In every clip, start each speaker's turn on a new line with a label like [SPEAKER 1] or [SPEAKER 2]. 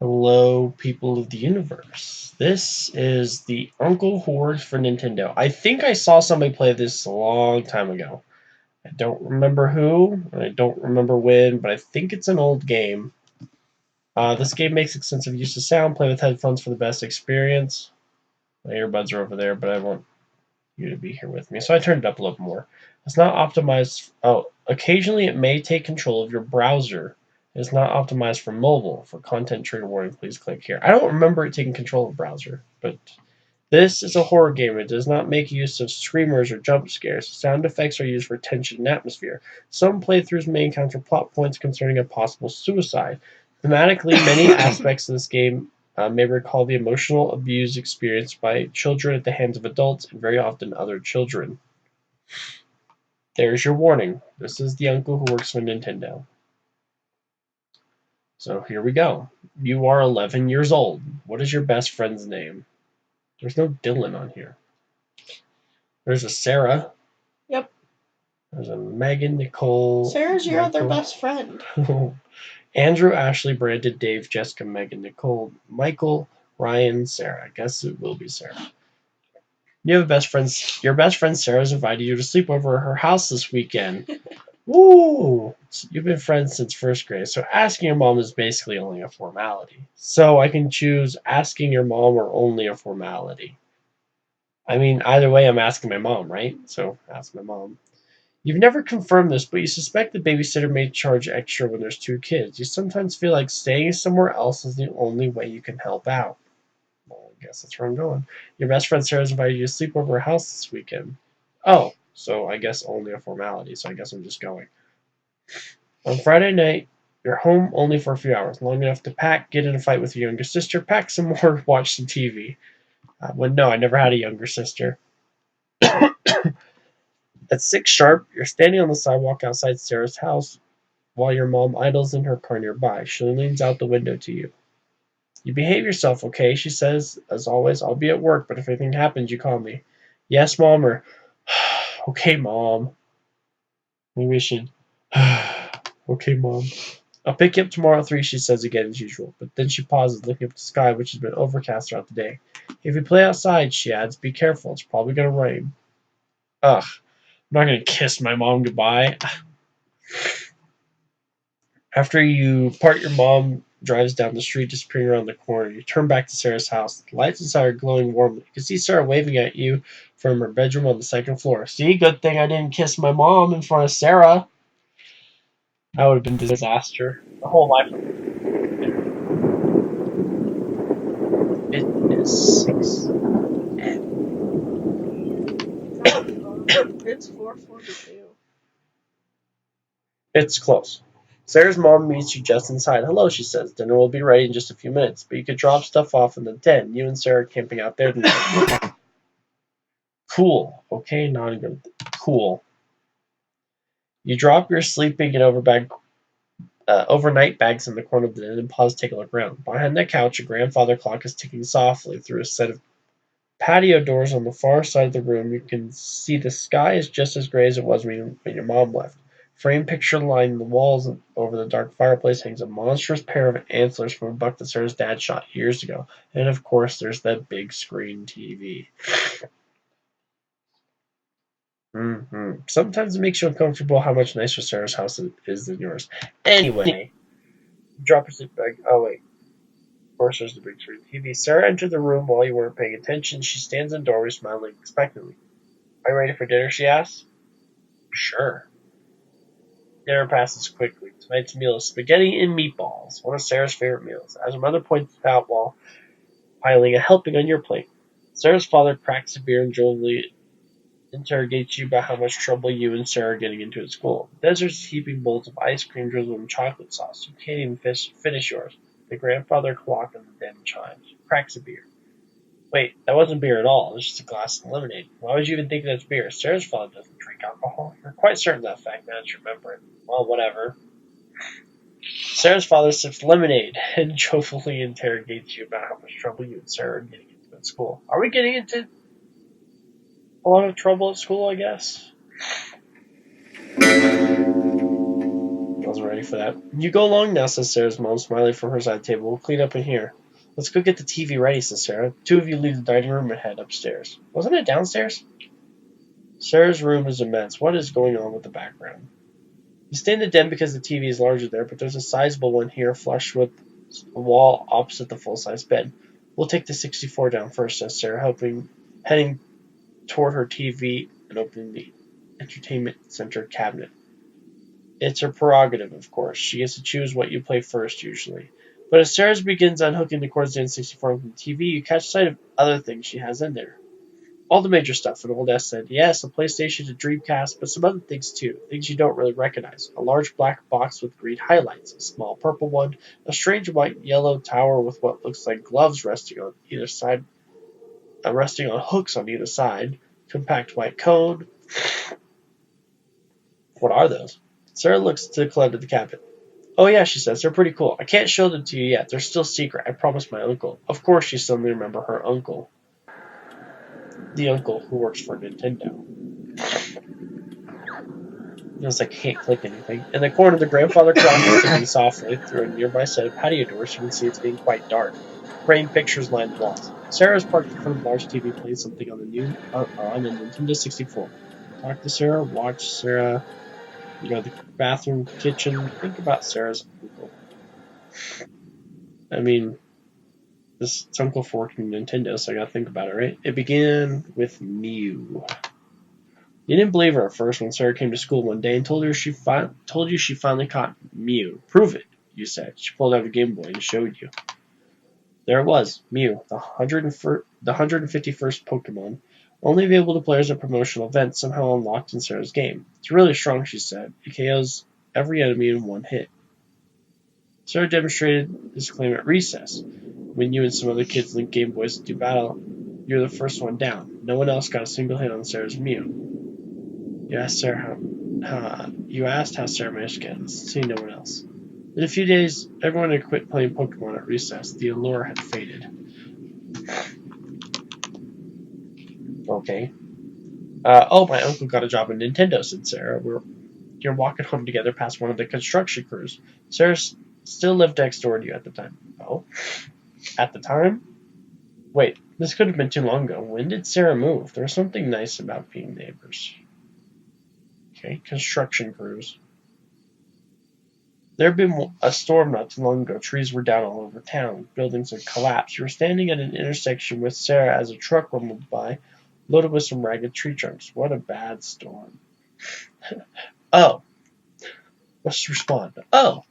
[SPEAKER 1] Hello, people of the universe. This is the Uncle Horde for Nintendo. I think I saw somebody play this a long time ago. I don't remember who, and I don't remember when, but I think it's an old game. This game makes extensive use of sound. Play with headphones for the best experience. My earbuds are over there, but I want you to be here with me, so I turned it up a little more. It's not optimized. Oh, occasionally it may take control of your browser. It's not optimized for mobile. For content trigger warning, please click here. I don't remember it taking control of the browser, but this is a horror game. It does not make use of screamers or jump scares. Sound effects are used for tension and atmosphere. Some playthroughs may encounter plot points concerning a possible suicide. Thematically, many aspects of this game may recall the emotional abuse experienced by children at the hands of adults and very often other children. There's your warning. This is the uncle who works for Nintendo. So here we go. You are 11 years old. What is your best friend's name? There's no Dylan on here. There's a Sarah.
[SPEAKER 2] Yep.
[SPEAKER 1] There's a Megan, Nicole.
[SPEAKER 2] Sarah's your other best friend.
[SPEAKER 1] Andrew, Ashley, Brandon, Dave, Jessica, Megan, Nicole, Michael, Ryan, Sarah. I guess it will be Sarah. You have a best friend. Your best friend Sarah's invited you to sleep over at her house this weekend. Woo! You've been friends since first grade, so asking your mom is basically only a formality. So I can choose asking your mom or only a formality. I mean, either way, I'm asking my mom, right? So ask my mom. You've never confirmed this, but you suspect the babysitter may charge extra when there's two kids. You sometimes feel like staying somewhere else is the only way you can help out. Well, I guess that's where I'm going. Your best friend Sarah's invited you to sleep over her house this weekend. Oh, so I guess only a formality, so I guess I'm just going. On Friday night, you're home only for a few hours, long enough to pack, get in a fight with your younger sister, pack some more, watch some TV. No, I never had a younger sister. At 6 sharp, you're standing on the sidewalk outside Sarah's house while your mom idles in her car nearby. She leans out the window to you. You behave yourself, okay? She says, as always, I'll be at work, but if anything happens, you call me. Yes, Mom, or okay, Mom. Maybe we should. Okay, Mom. I'll pick you up tomorrow at 3, she says again as usual, but then she pauses, looking up at the sky, which has been overcast throughout the day. If you play outside, she adds, be careful, it's probably going to rain. Ugh, I'm not going to kiss my mom goodbye. After you part, your mom drives down the street, disappearing around the corner. You turn back to Sarah's house. The lights inside are glowing warmly. You can see Sarah waving at you from her bedroom on the second floor. See, good thing I didn't kiss my mom in front of Sarah. That would have been a disaster. The whole life. It is 6.
[SPEAKER 2] It's 4:42.
[SPEAKER 1] It's close. Sarah's mom meets you just inside. Hello, she says. Dinner will be ready in just a few minutes, but you could drop stuff off in the den. You and Sarah are camping out there tonight. Cool. Okay, not good. Cool. You drop your sleeping and overnight bags in the corner of the den and pause to take a look around. Behind the couch, a grandfather clock is ticking softly through a set of patio doors on the far side of the room. You can see the sky is just as gray as it was when your mom left. Framed picture lining the walls over the dark fireplace hangs a monstrous pair of antlers from a buck that Sarah's dad shot years ago. And of course, there's that big screen TV. Sometimes it makes you uncomfortable how much nicer Sarah's house is than yours. Anyway, drop your sleep bag. Oh, wait. Of course, there's the big screen TV. Sarah entered the room while you weren't paying attention. She stands in the doorway, smiling expectantly. Are you ready for dinner? She asks. Sure. Dinner passes quickly. Tonight's meal is spaghetti and meatballs, one of Sarah's favorite meals, as her mother points out while piling a helping on your plate. Sarah's father cracks a beer and jovially interrogates you about how much trouble you and Sarah are getting into at school. Desert's heaping bowls of ice cream drizzled in chocolate sauce. You can't even finish yours. The grandfather clock in the den chimes. Cracks a beer. Wait, that wasn't beer at all. It was just a glass of lemonade. Why would you even think that's beer? Sarah's father doesn't drink alcohol. You're quite certain of that fact now that you remember it. Well, whatever. Sarah's father sips lemonade and jovially interrogates you about how much trouble you and Sarah are getting into at school. Are we getting into a lot of trouble at school, I guess? wasn't ready for that. You go along now, says Sarah's mom, smiling from her side of the table. We'll clean up in here. Let's go get the TV ready, says Sarah. Two of you leave the dining room and head upstairs. Wasn't it downstairs? Sarah's room is immense. What is going on with the background? You stay in the den because the TV is larger there, but there's a sizable one here flush with a wall opposite the full-size bed. We'll take the 64 down first, says Sarah, heading toward her TV and opening the entertainment center cabinet. It's her prerogative, of course. She gets to choose what you play first, usually. But as Sarah begins unhooking the cords to the N64 from the TV, you catch sight of other things she has in there. All the major stuff, an old S said. Yes, a PlayStation, a Dreamcast, but some other things too. Things you don't really recognize. A large black box with green highlights, a small purple one, a strange white yellow tower with what looks like gloves resting on either side, resting on hooks on either side, compact white cone. What are those? Sarah looks to the club of the cabinet. Oh yeah, she says, they're pretty cool. I can't show them to you yet. They're still secret. I promised my uncle. Of course she suddenly remembered her uncle. The uncle who works for Nintendo. It's like, I can't click anything. In the corner, the grandfather clock is ticking softly through a nearby set of patio doors. You can see it's getting quite dark. Framed pictures line the walls. Sarah is parked in front of a large TV playing something on the Nintendo 64. Talk to Sarah, watch Sarah, you know, the bathroom, kitchen. Think about Sarah's uncle. I mean, this uncle for working Nintendo, so I gotta think about it, right? It began with Mew. You didn't believe her at first when Sarah came to school one day and told you she finally caught Mew. Prove it, you said. She pulled out a Game Boy and showed you. There it was, Mew, the 151st Pokemon, only available to players at promotional events, somehow unlocked in Sarah's game. It's really strong, she said. It KOs every enemy in one hit. Sarah demonstrated this claim at recess. When you and some other kids linked Game Boys to do battle, you were the first one down. No one else got a single hit on Sarah's Mew. You asked how Sarah managed to get it. See no one else. In a few days, everyone had quit playing Pokemon at recess. The allure had faded. Okay. My uncle got a job at Nintendo, said Sarah. You're walking home together past one of the construction crews. Sarah still lived next door to you at the time. Oh? At the time? Wait, this could have been too long ago. When did Sarah move? There was something nice about being neighbors. Okay, construction crews. There had been a storm not too long ago. Trees were down all over town. Buildings had collapsed. You were standing at an intersection with Sarah as a truck rumbled by, loaded with some ragged tree trunks. What a bad storm. Oh. Let's respond. Oh.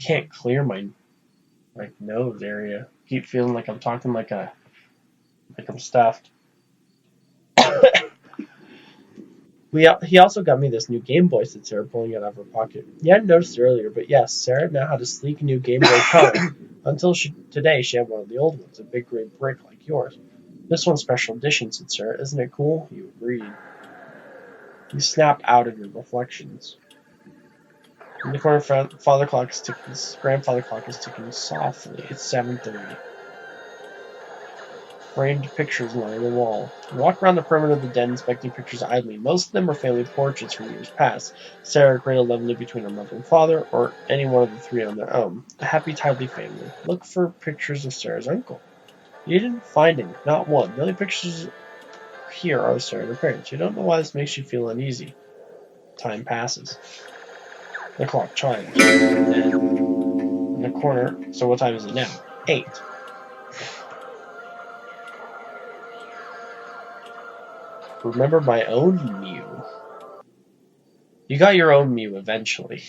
[SPEAKER 1] Can't clear my nose area. Keep feeling like I'm talking like I'm stuffed. He also got me this new Game Boy, said Sarah, pulling it out of her pocket. You hadn't noticed it earlier, but yes, Sarah now had a sleek new Game Boy Color. Until today, she had one of the old ones, a big gray brick like yours. This one's special edition, said Sarah. Isn't it cool? You agreed. You snapped out of your reflections. In the corner, grandfather clock is ticking softly. It's 7:30. Framed pictures line the wall. You walk around the perimeter of the den inspecting pictures idly. Most of them are family portraits from years past. Sarah cradled lovingly between her mother and father, or any one of the three on their own. A happy, tidily family. Look for pictures of Sarah's uncle. You didn't find any, not one. The only pictures here are of Sarah and her parents. You don't know why this makes you feel uneasy. Time passes. The clock chimes. And then in the corner, so what time is it now? 8. Remember my own Mew. You got your own Mew eventually.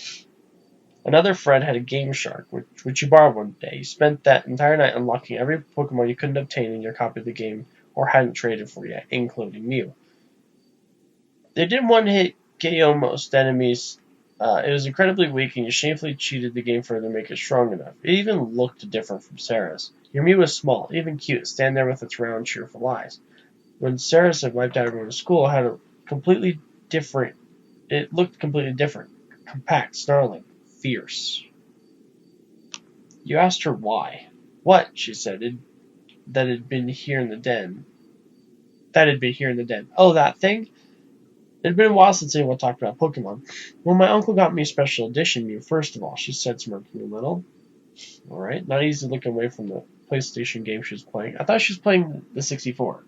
[SPEAKER 1] Another friend had a Game Shark, which you borrowed one day. You spent that entire night unlocking every Pokemon you couldn't obtain in your copy of the game or hadn't traded for yet, including Mew. They did one hit KO most enemies. It was incredibly weak, and you shamefully cheated the game further to make it strong enough. It even looked different from Sarah's. Your Mew was small, even cute, stand there with its round, cheerful eyes. When Sarah's had wiped out everyone in school, it looked completely different. Compact, snarling, fierce. You asked her why. What, she said, that had been here in the den. Oh, that thing? It had been a while since anyone talked about Pokemon. Well, my uncle got me a special edition Mew, first of all, she said, smirking a little. Alright, not easy looking away from the PlayStation game she was playing. I thought she was playing the 64.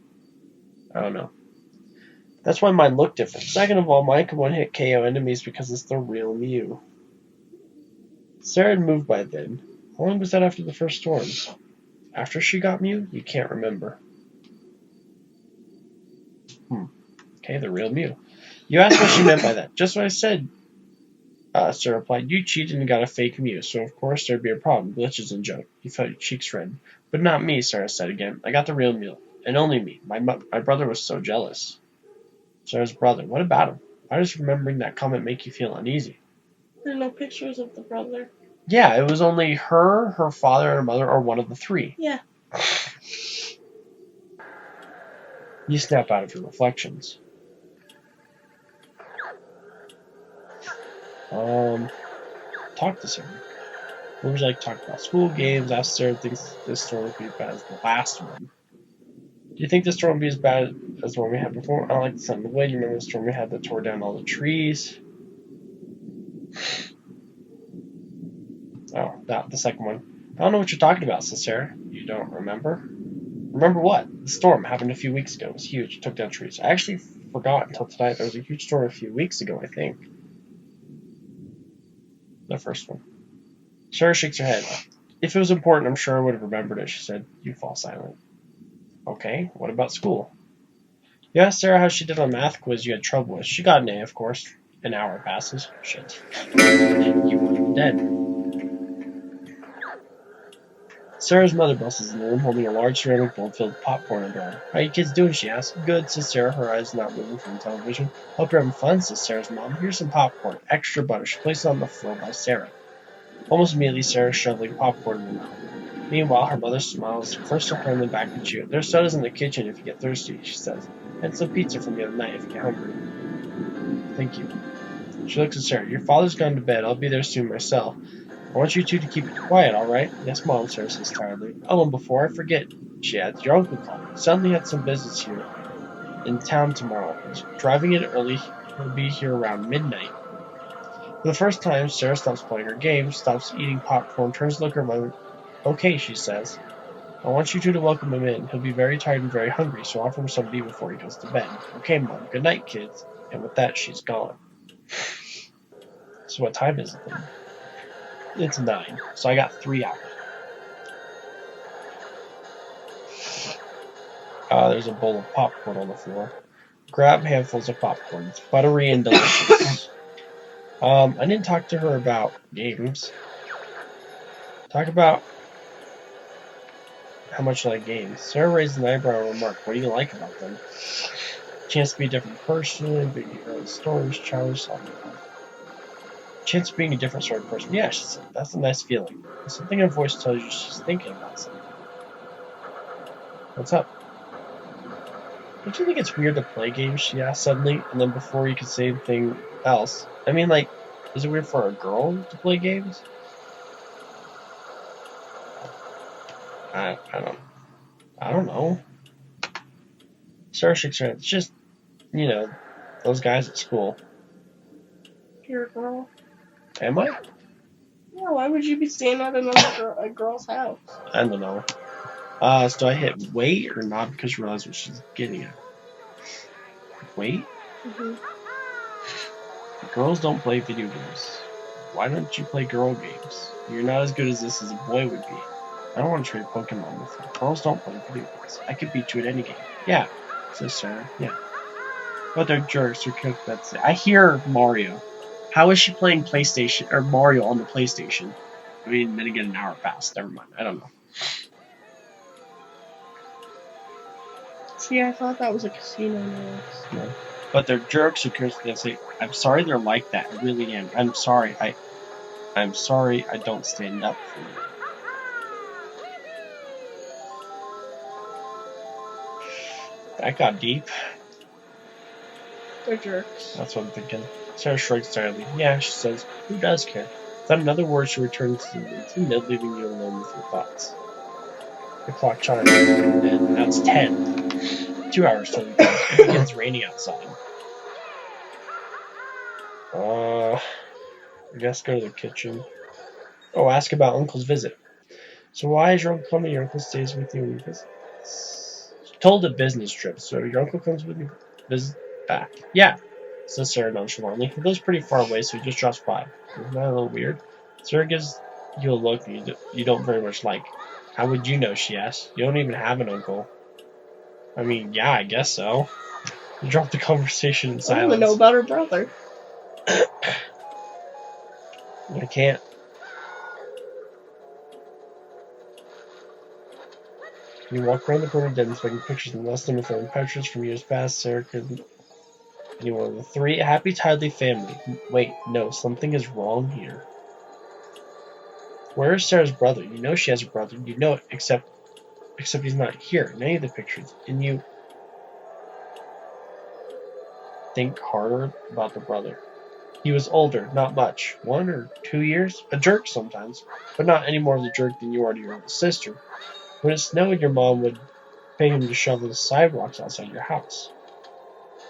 [SPEAKER 1] I don't know. That's why mine looked different. Second of all, mine can one-hit KO enemies because it's the real Mew. Sarah had moved by then. How long was that after the first storm? After she got Mew? You can't remember. Okay, the real Mew. You asked what she meant by that. Just what I said, Sarah replied. You cheated and got a fake Mew, so of course there'd be a problem. Glitches and junk. You felt your cheeks red. But not me, Sarah said again. I got the real Mew. And only me. My brother was so jealous. Sarah's brother. What about him? Why does remembering that comment make you feel uneasy?
[SPEAKER 2] There are no pictures of the brother.
[SPEAKER 1] Yeah, it was only her, her father, and her mother, or one of the three.
[SPEAKER 2] Yeah.
[SPEAKER 1] You snap out of your reflections. Talk to Sarah. What would you like to talk about? School, games. Ask Sarah thinks this story would be as bad as the last one. Do you think this storm will be as bad as the one we had before? I don't like the sound of the wind. You remember the storm we had that tore down all the trees? Oh, that the second one. I don't know what you're talking about, says Sarah. You don't remember? Remember what? The storm happened a few weeks ago. It was huge. It took down trees. I actually forgot until tonight. There was a huge storm a few weeks ago, I think. The first one. Sarah shakes her head. If it was important, I'm sure I would have remembered it, she said. You fall silent. Okay, what about school? You asked Sarah how she did on math quiz you had trouble with. She got an A, of course. An hour passes. Shit. You would have been dead. Sarah's mother busses in the room holding a large ceramic bowl filled with popcorn under her arm. How you kids doing, she asked. Good, says Sarah, her eyes not moving from the television. Hope you're having fun, says Sarah's mom. Here's some popcorn. Extra butter. She placed it on the floor by Sarah. Almost immediately, Sarah's shoveling popcorn in her mouth. Meanwhile, her mother smiles, first at her and then back at you. There's sodas in the kitchen if you get thirsty, she says. And some pizza from the other night if you get hungry. Thank you. She looks at Sarah. Your father's gone to bed. I'll be there soon myself. I want you two to keep it quiet, all right? Yes, Mom, Sarah says tiredly. Oh, and before I forget, she adds, your uncle called. Suddenly had some business here in town tomorrow. He's driving in early. He'll be here around midnight. For the first time, Sarah stops playing her game, stops eating popcorn, turns to look at her mother. Okay, she says. I want you two to welcome him in. He'll be very tired and very hungry, so offer him something before he goes to bed. Okay, Mom. Good night, kids. And with that, she's gone. So what time is it then? It's 9, so I got 3 hours. There's a bowl of popcorn on the floor. Grab handfuls of popcorn. It's buttery and delicious. I didn't talk to her about games. Talk about how much you like games. Sarah raised an eyebrow and remarked, what do you like about them? Chance to be a different person, being your own stories, challenge, something. Chance of being a different sort of person. Yeah, she said, that's a nice feeling. Something in her voice tells you she's thinking about something. What's up? Don't you think it's weird to play games? She asked suddenly, and then before you could say anything else. I mean, like, is it weird for a girl to play games? I don't know. Sarah shakes her head. It's just, those guys at school.
[SPEAKER 2] You're a girl.
[SPEAKER 1] Am I?
[SPEAKER 2] Yeah, why would you be staying at a girl's house?
[SPEAKER 1] I don't know. So I hit wait or not because you realize what she's getting at. Wait?
[SPEAKER 2] Mm-hmm.
[SPEAKER 1] Girls don't play video games. Why don't you play girl games? You're not as good as this as a boy would be. I don't want to trade Pokemon with you. Girls don't play video games. I could beat you at any game. Yeah, says Sarah. Yeah. But they're jerks who cook that. I hear Mario. How is she playing PlayStation or Mario on the PlayStation? I mean, then again, an hour passed. Never mind. I don't know.
[SPEAKER 2] See, I thought that was a casino noise.
[SPEAKER 1] No. But they're jerks who can't say, I'm sorry they're like that. I really am. I'm sorry. I'm sorry I don't stand up for you. That got deep.
[SPEAKER 2] They're jerks.
[SPEAKER 1] That's what I'm thinking. Sarah shrugs tiredly. Yeah, she says. Who does care? Without another word, she returns to the routine, leaving you alone with your thoughts. The clock chimes, and that's 10. 2 hours till it begins raining outside. I guess go to the kitchen. Oh, ask about Uncle's visit. So why is your uncle coming? Your uncle stays with you when you visit. Told a business trip, so your uncle comes with you visit back. Yeah, says Sarah nonchalantly. He lives pretty far away, so he just drops by. Isn't that a little weird? Sarah gives you a look you don't very much like. How would you know, she asks. You don't even have an uncle. I mean, yeah, I guess so. You dropped the conversation in
[SPEAKER 2] I
[SPEAKER 1] silence.
[SPEAKER 2] want to know about her brother.
[SPEAKER 1] I can't. You walk around the corner den taking pictures and lost them from pictures from years past. Sarah could be one of the three. A happy, tidily family. Wait, no, something is wrong here. Where is Sarah's brother? You know she has a brother. You know it, except he's not here in any of the pictures. And you think harder about the brother. He was older, not much. 1 or 2 years? A jerk sometimes, but not any more of a jerk than you are to your older sister. When it snowed, your mom would pay him to shovel the sidewalks outside your house.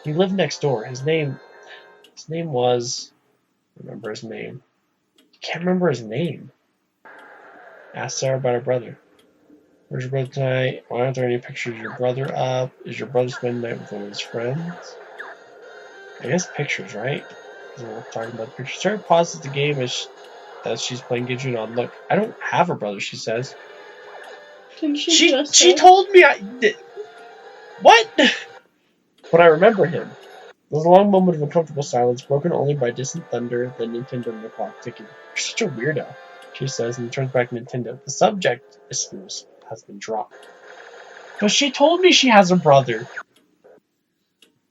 [SPEAKER 1] He lived next door. His name was... Remember his name. You can't remember his name. Ask Sarah about her brother. Where's your brother tonight? Why aren't there any pictures of your brother up? Is your brother spending the night with one of his friends? I guess pictures, right? Because we're talking about pictures. Sarah pauses the game as she's playing, gives you an odd look. I don't have a brother, she says.
[SPEAKER 2] Didn't
[SPEAKER 1] She told me I did. What? But I remember him. There was a long moment of uncomfortable silence, broken only by distant thunder, then Nintendo and the clock ticking. You're such a weirdo, she says, and turns back to Nintendo. The subject has been dropped. But she told me she has a brother.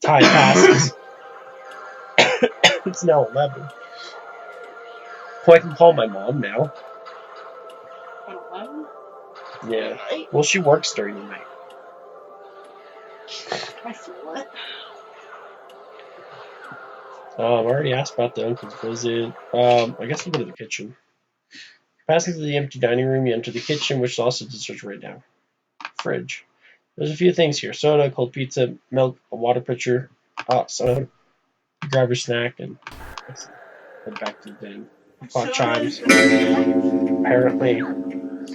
[SPEAKER 1] Time passes. It's now 11. Oh, I can call my mom now.
[SPEAKER 2] At 11?
[SPEAKER 1] Yeah. Well, she works during the night.
[SPEAKER 2] I feel it.
[SPEAKER 1] I already asked about the uncle's visit. I guess we'll go to the kitchen. Passing through the empty dining room, you enter the kitchen, which is also desserts right now. Fridge. There's a few things here. Soda, cold pizza, milk, a water pitcher, soda. Grab your snack and head back to the den. The clock chimes. Apparently.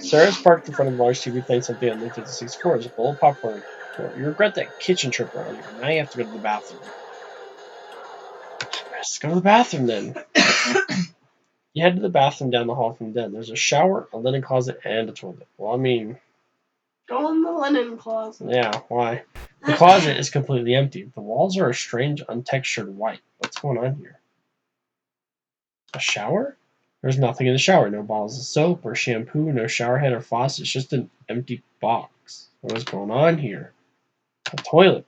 [SPEAKER 1] Sarah's parked in front of a large TV playing something on the 56.4. There's a bowl of popcorn. You regret that kitchen trip earlier. Now you have to go to the bathroom. Let's go to the bathroom then. You head to the bathroom down the hall from the den. There's a shower, a linen closet, and a toilet. Well, I mean...
[SPEAKER 2] Go in the linen closet.
[SPEAKER 1] Yeah, why? The closet is completely empty. The walls are a strange, untextured white. What's going on here? A shower? There's nothing in the shower. No bottles of soap or shampoo, no shower head or faucet. It's just an empty box. What is going on here? A toilet.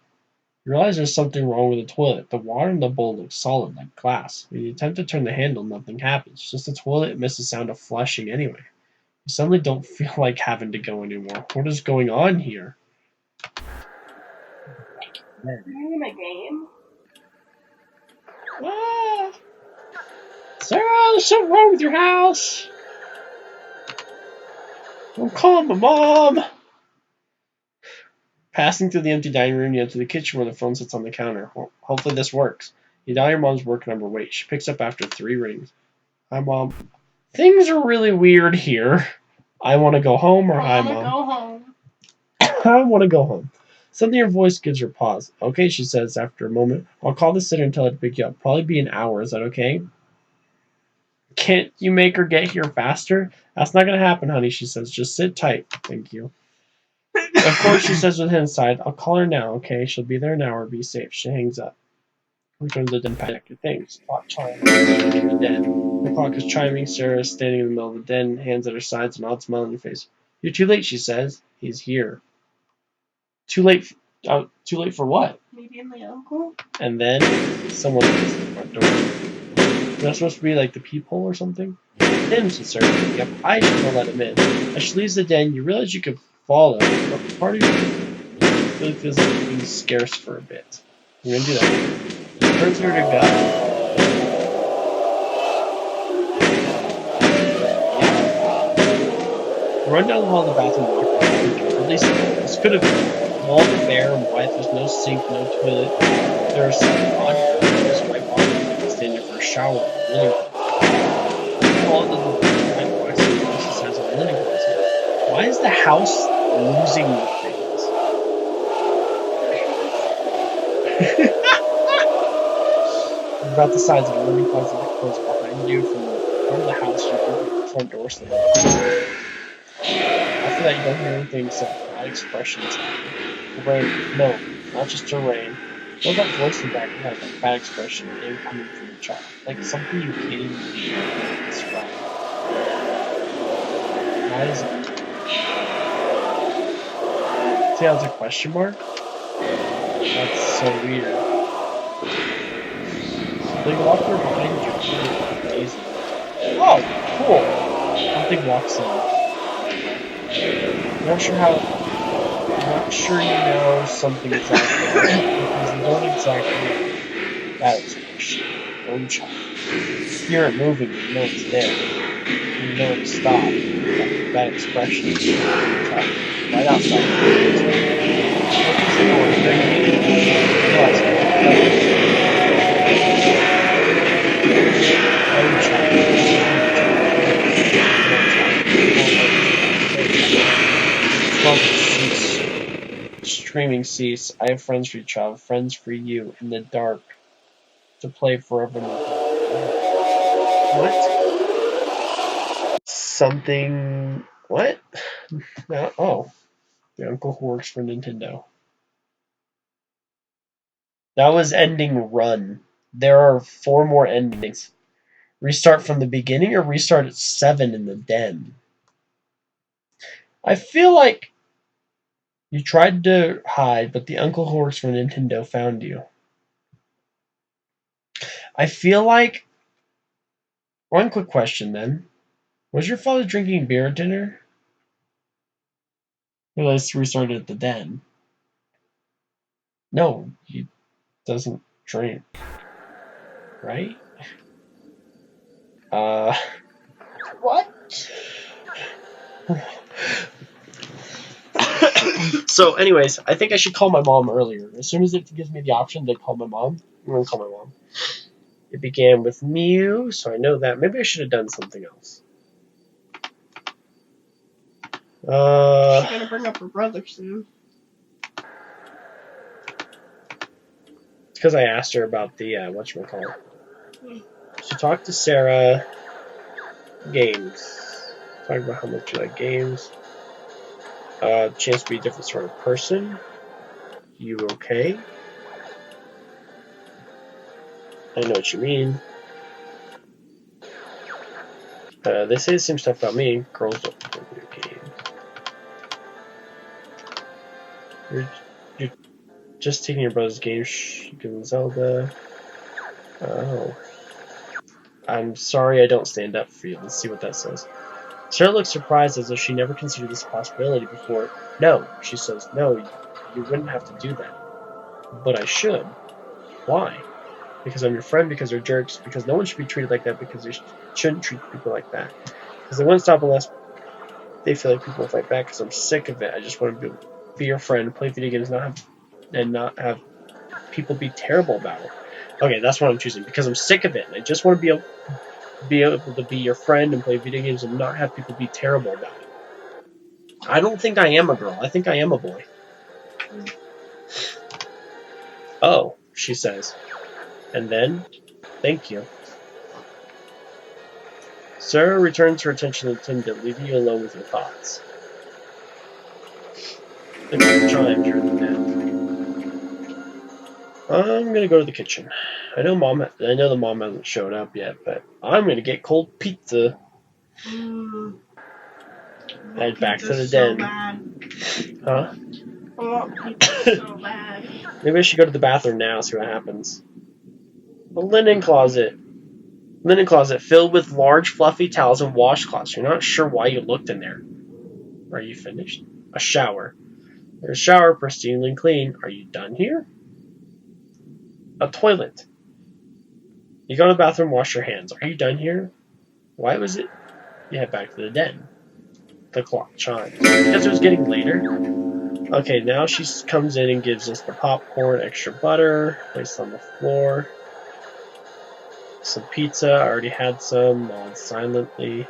[SPEAKER 1] You realize there's something wrong with the toilet. The water in the bowl looks solid, like glass. When you attempt to turn the handle, nothing happens. Just the toilet emits the sound of flushing anyway. You suddenly don't feel like having to go anymore. What is going on here?
[SPEAKER 2] Are you in a game?
[SPEAKER 1] Ah! Sarah, there's something wrong with your house. I'm calling my mom. Passing through the empty dining room, you enter the kitchen where the phone sits on the counter. Well, hopefully this works. You dial your mom's work number. Wait, she picks up after 3 rings. Hi, Mom. Things are really weird here. I want to go home, or hi, Mom.
[SPEAKER 2] Go home.
[SPEAKER 1] I want to go home. Suddenly your voice gives her pause. Okay, she says after a moment. I'll call the sitter and tell her to pick you up. Probably be an hour. Is that okay? Can't you make her get here faster? That's not going to happen, honey, she says. Just sit tight. Thank you. Of course, she says with him inside. I'll call her now, okay? She'll be there in an hour. Be safe. She hangs up. Return to the den, pack your things. Clock chimes. Enter the den. The clock is chiming. Sarah is standing in the middle of the den, hands at her sides, an odd smile on her face. You're too late, she says. He's here. Too late for what?
[SPEAKER 2] Maybe I'm the uncle?
[SPEAKER 1] And then someone opens the front door. Is that supposed to be like the peephole or something? Him, says Sarah. Yep, I should let him in. As she leaves the den, you realize you could follow, but part of you really feels like being scarce for a bit. You're gonna do that. Turns her to gut. Run down the hall of the bathroom walk. At least this could have been. Walls are bare and white. There's no sink, no toilet. There are some odd white bottles standing for a shower or linen closet. All the box the house has a linen closet. Why is the house losing things? About the size of a linen closet that closes behind you from the front of the house. You can the front door slam. After that, you don't hear anything except bad expressions. Rain. No, not just a rain. What that voice in the back of your head, that bad expression, coming from the child? Like something you can't even describe. Why is it? See how it's a question mark? That's so weird. They walk through behind you. Amazing. Oh, cool. Something walks in. I'm not sure you know something exactly. Because you don't exactly know that expression. Own child. You hear it moving, you know it's there. You know it stopped. That expression. Child. Right outside. Opens the door. Screaming cease. I have friends for you, child. Friends for you in the dark to play forevermore. What? Something. What? No. Oh, the uncle who works for Nintendo. That was ending run. There are 4 more endings. Restart from the beginning or restart at 7 in the den. I feel like you tried to hide, but the uncle who works for Nintendo found you. I feel like... One quick question then. Was your father drinking beer at dinner? Well, let's restart at the den. No, he doesn't drink. Right?
[SPEAKER 2] What?
[SPEAKER 1] So, anyways, I think I should call my mom earlier. As soon as it gives me the option to call my mom, I'm going to call my mom. It began with Mew, so I know that. Maybe I should have done something else.
[SPEAKER 2] She's gonna bring up her brother soon.
[SPEAKER 1] It's because I asked her about the, whatchamacallit. She talked to Sarah. Games. Talk about how much you like games. Chance to be a different sort of person. You okay? I know what you mean. They say the same stuff about me. Girls don't play video games. You're just taking your brother's game. Giving Zelda. Oh. I'm sorry I don't stand up for you. Let's see what that says. Sarah looks surprised as if she never considered this possibility before. No, she says. No, you wouldn't have to do that. But I should. Why? Because I'm your friend, because they're jerks, because no one should be treated like that, because they shouldn't treat people like that. Because they wouldn't stop unless they feel like people will fight back, because I'm sick of it. I just want to be your friend, play video games, not have people be terrible about it. Okay, that's what I'm choosing, because I'm sick of it, and I just want to be able to be your friend and play video games and not have people be terrible about it. I don't think I am a girl. I think I am a boy. Oh, she says. And then, thank you. Sarah returns her attention to Tinda, leaving you alone with your thoughts. The chimes are in the bed. I'm gonna go to the kitchen. I know the mom hasn't showed up yet, but I'm gonna get cold pizza. Head back to the den. Huh?
[SPEAKER 2] I want pizza so bad.
[SPEAKER 1] Maybe I should go to the bathroom now, see what happens. A linen closet. Linen closet filled with large fluffy towels and washcloths. You're not sure why you looked in there. Are you finished? A shower. There's a shower, pristinely clean. Are you done here? A toilet. You go to the bathroom, wash your hands. Are you done here? Why was it? You head back to the den. The clock chimes. Because it was getting later. Okay, now she comes in and gives us the popcorn, extra butter, placed on the floor. some pizza. I already had some. Nod silently.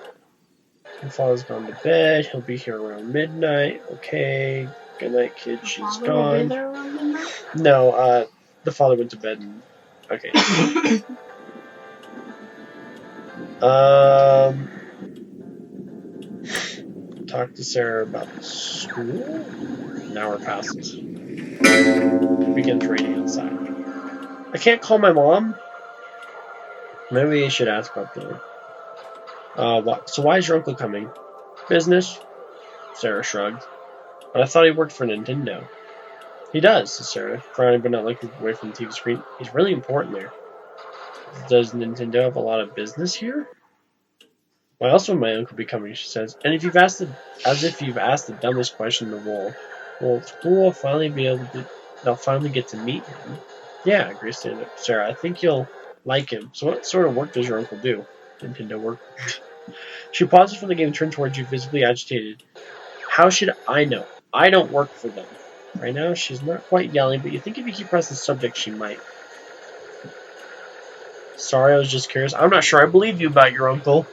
[SPEAKER 1] Your father's gone to bed. He'll be here around midnight. Okay. Good night, kid.
[SPEAKER 2] The
[SPEAKER 1] She's
[SPEAKER 2] father will be
[SPEAKER 1] gone.
[SPEAKER 2] there around midnight?
[SPEAKER 1] No, the father went to bed. Okay. Um, talk to Sarah about school. An hour passes. It begins raining outside. I can't call my mom. Maybe you should ask about the. So why is your uncle coming? Business. Sarah shrugged. But I thought he worked for Nintendo. He does, says Sarah, frowning but not looking away from the TV screen. He's really important there. Does Nintendo have a lot of business here? Why else would my uncle be coming? She says. And if you've asked as if you've asked the dumbest question in the world. Well, school will finally be able to. They'll finally get to meet him. Yeah, agrees Sarah. I think you'll like him. So, what sort of work does your uncle do? Nintendo work. She pauses from the game and turns towards you, visibly agitated. How should I know? I don't work for them. Right now, she's not quite yelling, but you think if you keep pressing the subject, she might. Sorry, I was just curious. I'm not sure I believe you about your uncle.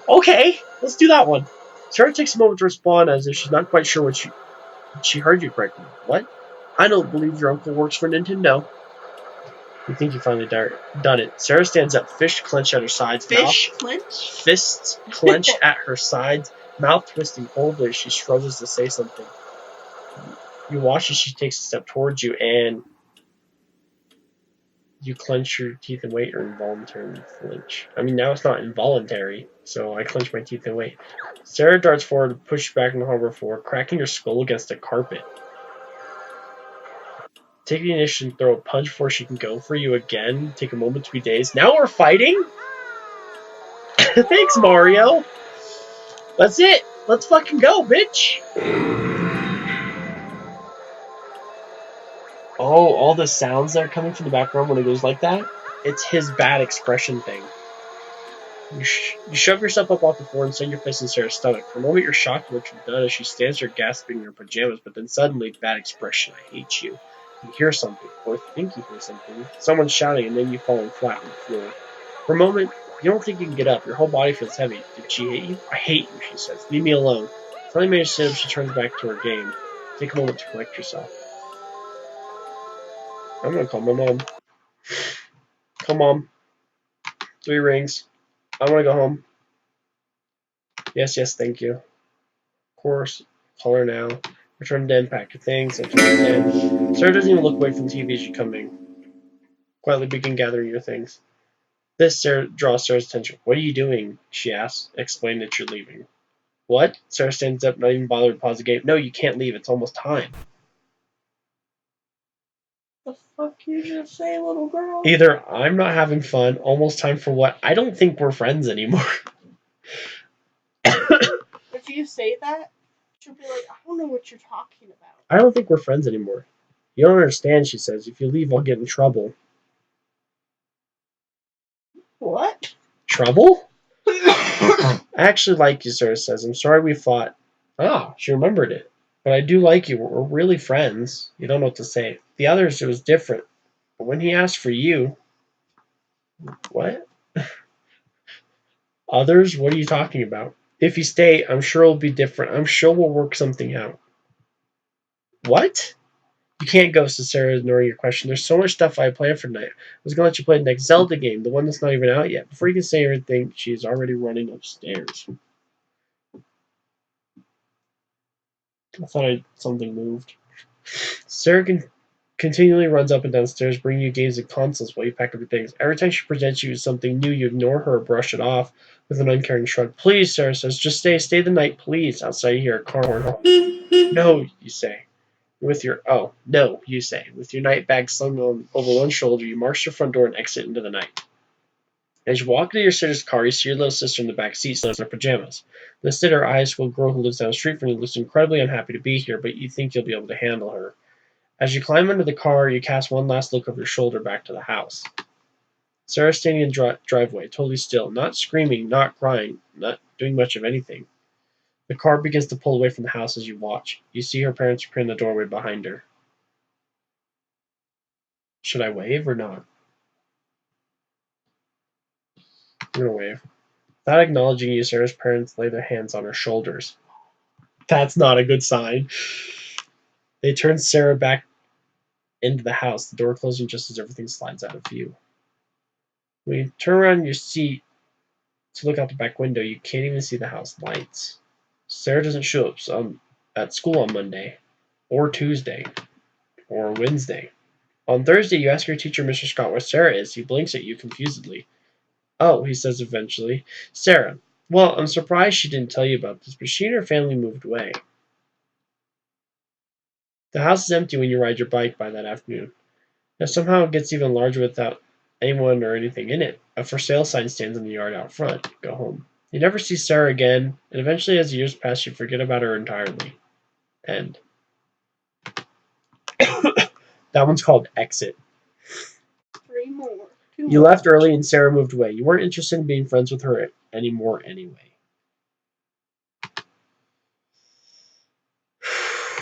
[SPEAKER 1] Okay, let's do that one. Sarah takes a moment to respond as if she's not quite sure what she heard you correctly. What? I don't believe your uncle works for Nintendo. You think you finally done it. Sarah stands up, fists clenched at her sides. Fists clenched at her sides, mouth twisting horribly as she struggles to say something. You watch as she takes a step towards you and you clench your teeth and wait or involuntarily flinch. I mean, now it's not involuntary, so I clench my teeth and wait. Sarah darts forward to push back on the hardwood floor, cracking her skull against the carpet. Take the initiative and throw a punch before she can go for you again. Take a moment to be dazed. Now we're fighting? Thanks, Mario. That's it. Let's fucking go, bitch. Oh, all the sounds that are coming from the background when it goes like that? It's his bad expression thing. You shove yourself up off the floor and send your fist in Sarah's stomach. For a moment, you're shocked at what you've done as she stands there gasping in her pajamas, but then suddenly, bad expression, I hate you. You hear something, or think you hear something. Someone's shouting, and then you fall flat on the floor. For a moment, you don't think you can get up. Your whole body feels heavy. Did she hate you? I hate you, she says. Leave me alone. Finally managed to sit up, she turns back to her game. Take a moment to collect yourself. I'm gonna call my mom. Call mom. 3 rings. I wanna go home. Yes, yes, thank you. Of course. Call her now. Return to pack your things. Enter the den. Sarah doesn't even look away from the TV as you come in. Quietly begin gathering your things. This draws Sarah's attention. What are you doing? She asks. Explain that you're leaving. What? Sarah stands up, not even bothered to pause the game. No, you can't leave. It's almost time.
[SPEAKER 2] The fuck you just say, little girl?
[SPEAKER 1] Either I'm not having fun, almost time for what? I don't think we're friends anymore.
[SPEAKER 2] If you say that, she'll be like, I don't know what you're talking about.
[SPEAKER 1] I don't think we're friends anymore. You don't understand, she says. If you leave, I'll get in trouble.
[SPEAKER 2] What?
[SPEAKER 1] Trouble? I actually like you, Sarah says. I'm sorry we fought. Ah, she remembered it. But I do like you. We're really friends. You don't know what to say. The others, it was different. But when he asked for you. What? Others? What are you talking about? If you stay, I'm sure it'll be different. I'm sure we'll work something out. What? You can't go, says Sarah, ignoring your question. There's so much stuff I planned for tonight. I was going to let you play the next Zelda game, the one that's not even out yet. Before you can say anything, she's already running upstairs. I thought something moved. Sarah continually runs up and down stairs, bringing you games and consoles while you pack up your things. Every time she presents you with something new, you ignore her or brush it off with an uncaring shrug. Please, Sarah says, just stay the night, please. Outside you hear a car horn. No, you say. No, you say. With your night bag slung over one shoulder, you march to the front door and exit into the night. As you walk into your sister's car, you see your little sister in the back seat, still in her pajamas. Instead, her eyes will girl who lives down the street from you looks incredibly unhappy to be here, but you think you'll be able to handle her. As you climb into the car, you cast one last look over your shoulder back to the house. Sarah's standing in the driveway, totally still, not screaming, not crying, not doing much of anything. The car begins to pull away from the house as you watch. You see her parents appear in the doorway behind her. Should I wave or not? I'm gonna wave. Without acknowledging you, Sarah's parents lay their hands on her shoulders. That's not a good sign. They turn Sarah back into the house, the door closing just as everything slides out of view. When you turn around in your seat to look out the back window, you can't even see the house lights. Sarah doesn't show up at school on Monday, or Tuesday, or Wednesday. On Thursday, you ask your teacher, Mr. Scott, where Sarah is. He blinks at you confusedly. Oh, he says eventually. Sarah. Well, I'm surprised she didn't tell you about this, but she and her family moved away. The house is empty when you ride your bike by that afternoon. Now somehow it gets even larger without anyone or anything in it. A for sale sign stands in the yard out front. Go home. You never see Sarah again, and eventually as the years pass you forget about her entirely. End. That one's called Exit.
[SPEAKER 2] 3 more. 2
[SPEAKER 1] You
[SPEAKER 2] more.
[SPEAKER 1] left early and Sarah moved away. You weren't interested in being friends with her anymore anyway.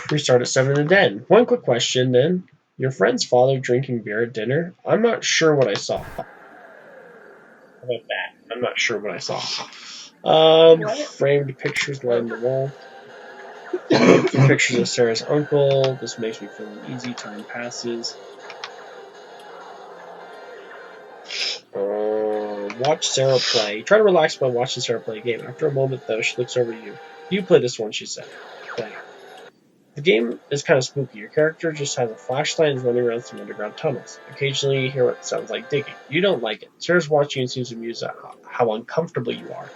[SPEAKER 1] Restart at 7 and then. One quick question then. Your friend's father drinking beer at dinner? I'm not sure what I saw. How about that? I'm not sure what I saw. Framed pictures line the wall. Pictures of Sarah's uncle. This makes me feel uneasy. Time passes. Watch Sarah play. Try to relax by watching Sarah play a game. After a moment, though, she looks over at you. You play this one, she said. Play. The game is kind of spooky. Your character just has a flashlight and is running around some underground tunnels. Occasionally, you hear what sounds like digging. You don't like it. Sarah's watching and seems amused at how uncomfortable you are.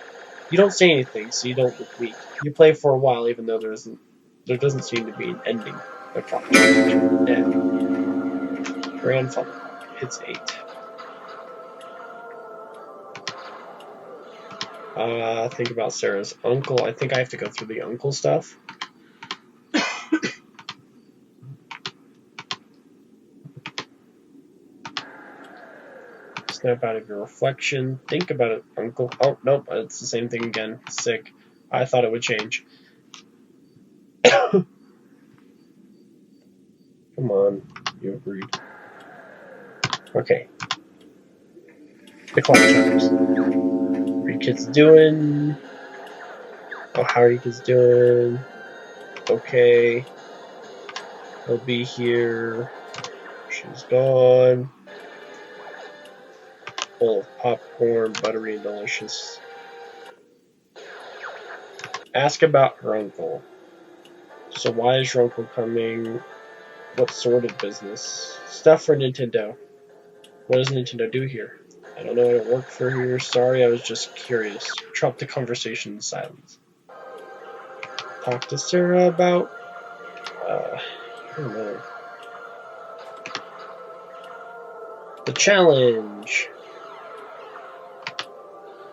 [SPEAKER 1] You don't say anything, so you don't look weak. You play for a while, even though there doesn't seem to be an ending. The clock changes. Dead. Grandfather clock hits 8. Think about Sarah's uncle. I think I have to go through the uncle stuff. Snap out of your reflection. Think about it, uncle. Oh, nope, it's the same thing again. Sick. I thought it would change. Come on, you agreed. Okay. The clock chimes. What are you kids doing? Oh, how are you kids doing? Okay. He'll be here. She's gone. Full of popcorn, buttery and delicious. Ask about her uncle. So why is your uncle coming? What sort of business? Stuff for Nintendo. What does Nintendo do here? I don't know, I don't work for here. Sorry, I was just curious. Drop the conversation in silence. Talk to Sarah about... I don't know. The challenge.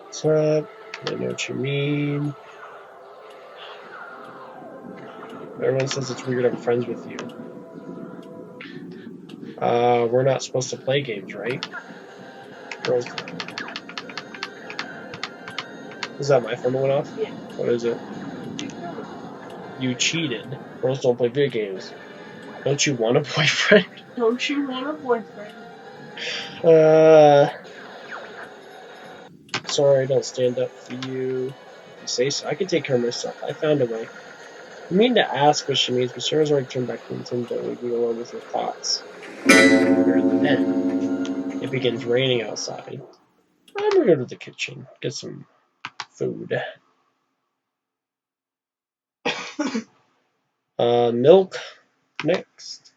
[SPEAKER 1] What's up? I know what you mean. Everyone says it's weird I'm friends with you. We're not supposed to play games, right? Girls. Is that my phone that went off?
[SPEAKER 2] Yeah.
[SPEAKER 1] What is it? You cheated. Girls don't play video games. Don't you want a boyfriend?
[SPEAKER 2] Don't you want a boyfriend?
[SPEAKER 1] Sorry, I don't stand up for you. If you say so, I can take care of myself. I found a way. I mean to ask what she means, but Sarah's already turned back to Nintendo, leaving alone with her thoughts. You're in the den. It begins raining outside. I'm gonna go to the kitchen, get some food. Milk next.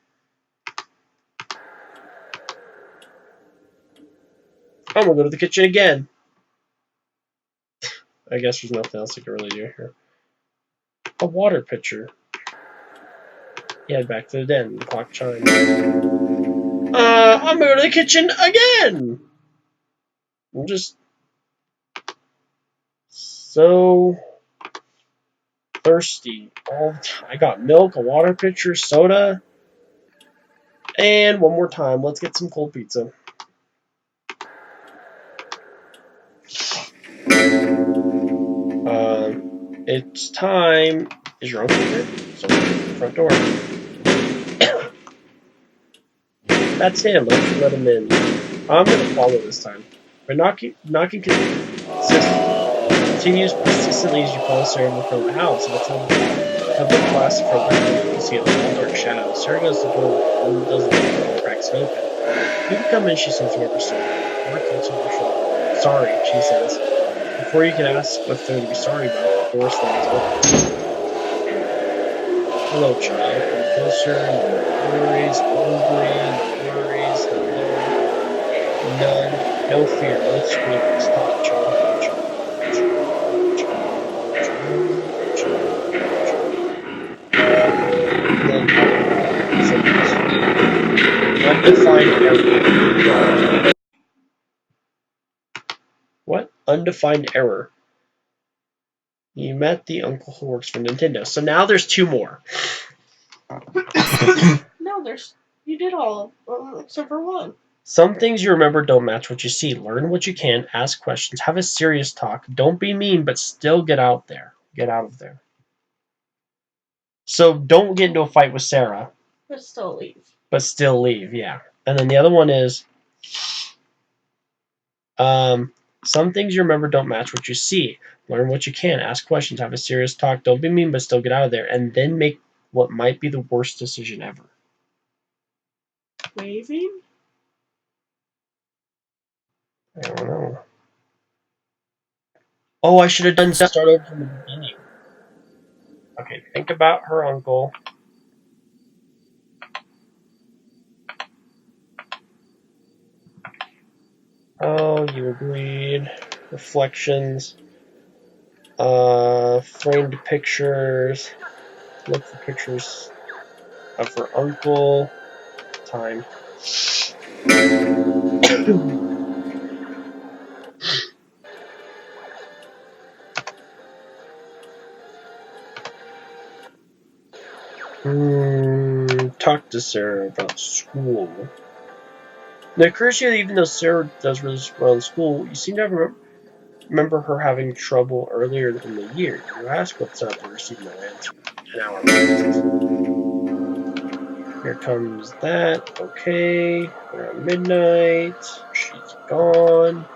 [SPEAKER 1] I'm gonna go to the kitchen again. I guess there's nothing else I can really do here. A water pitcher. Head back to the den. The clock chimes. I'm going to the kitchen again. I'm just so thirsty all the time. I got milk, a water pitcher, soda, and one more time. Let's get some cold pizza. It's time. Is your uncle here? So the front door. That's him. Let's let him in. I'm gonna follow this time. By knocking continues persistently as you follow Sarah in the front of the house. Outside of the public glass in front window, you can see a tall, dark shadow. Sarah goes to the door, undoes the door, and cracks it open. "You can come in," she says, whoever's still there. Mark looks over her shoulder. "Sorry," she says. Before you can ask what's there to be sorry about, the door slams open. "Hello, child. Come closer. No worries. Hungry. No worries. Hello. None. No fear. No screaming. Stop, child. Hello, child. Hello, child. Hello, child. Hello, child. Hello, child. Hello, child." And then undefined error. What? Undefined error. You met the uncle who works for Nintendo. So now there's two more.
[SPEAKER 2] No, you did all of them except for one.
[SPEAKER 1] Some things you remember don't match what you see. Learn what you can. Ask questions. Have a serious talk. Don't be mean, but still get out there. Get out of there. So don't get into a fight with Sarah.
[SPEAKER 2] But still leave.
[SPEAKER 1] But still leave, yeah. And then the other one is some things you remember don't match what you see. Learn what you can. Ask questions. Have a serious talk. Don't be mean, but still get out of there. And then make what might be the worst decision ever.
[SPEAKER 2] Waving?
[SPEAKER 1] I don't know. Oh, I should have done start over from the beginning. Okay, think about her uncle. Oh, you agreed. Reflections. Framed pictures. Look for pictures of her uncle. Time. Talk to Sarah about school. Now, it occurs to you that even though Sarah does really well in school, you seem to remember her having trouble earlier in the year. You ask what's up and receive no answer. An hour passes. Here comes that. Okay. Around midnight. She's gone.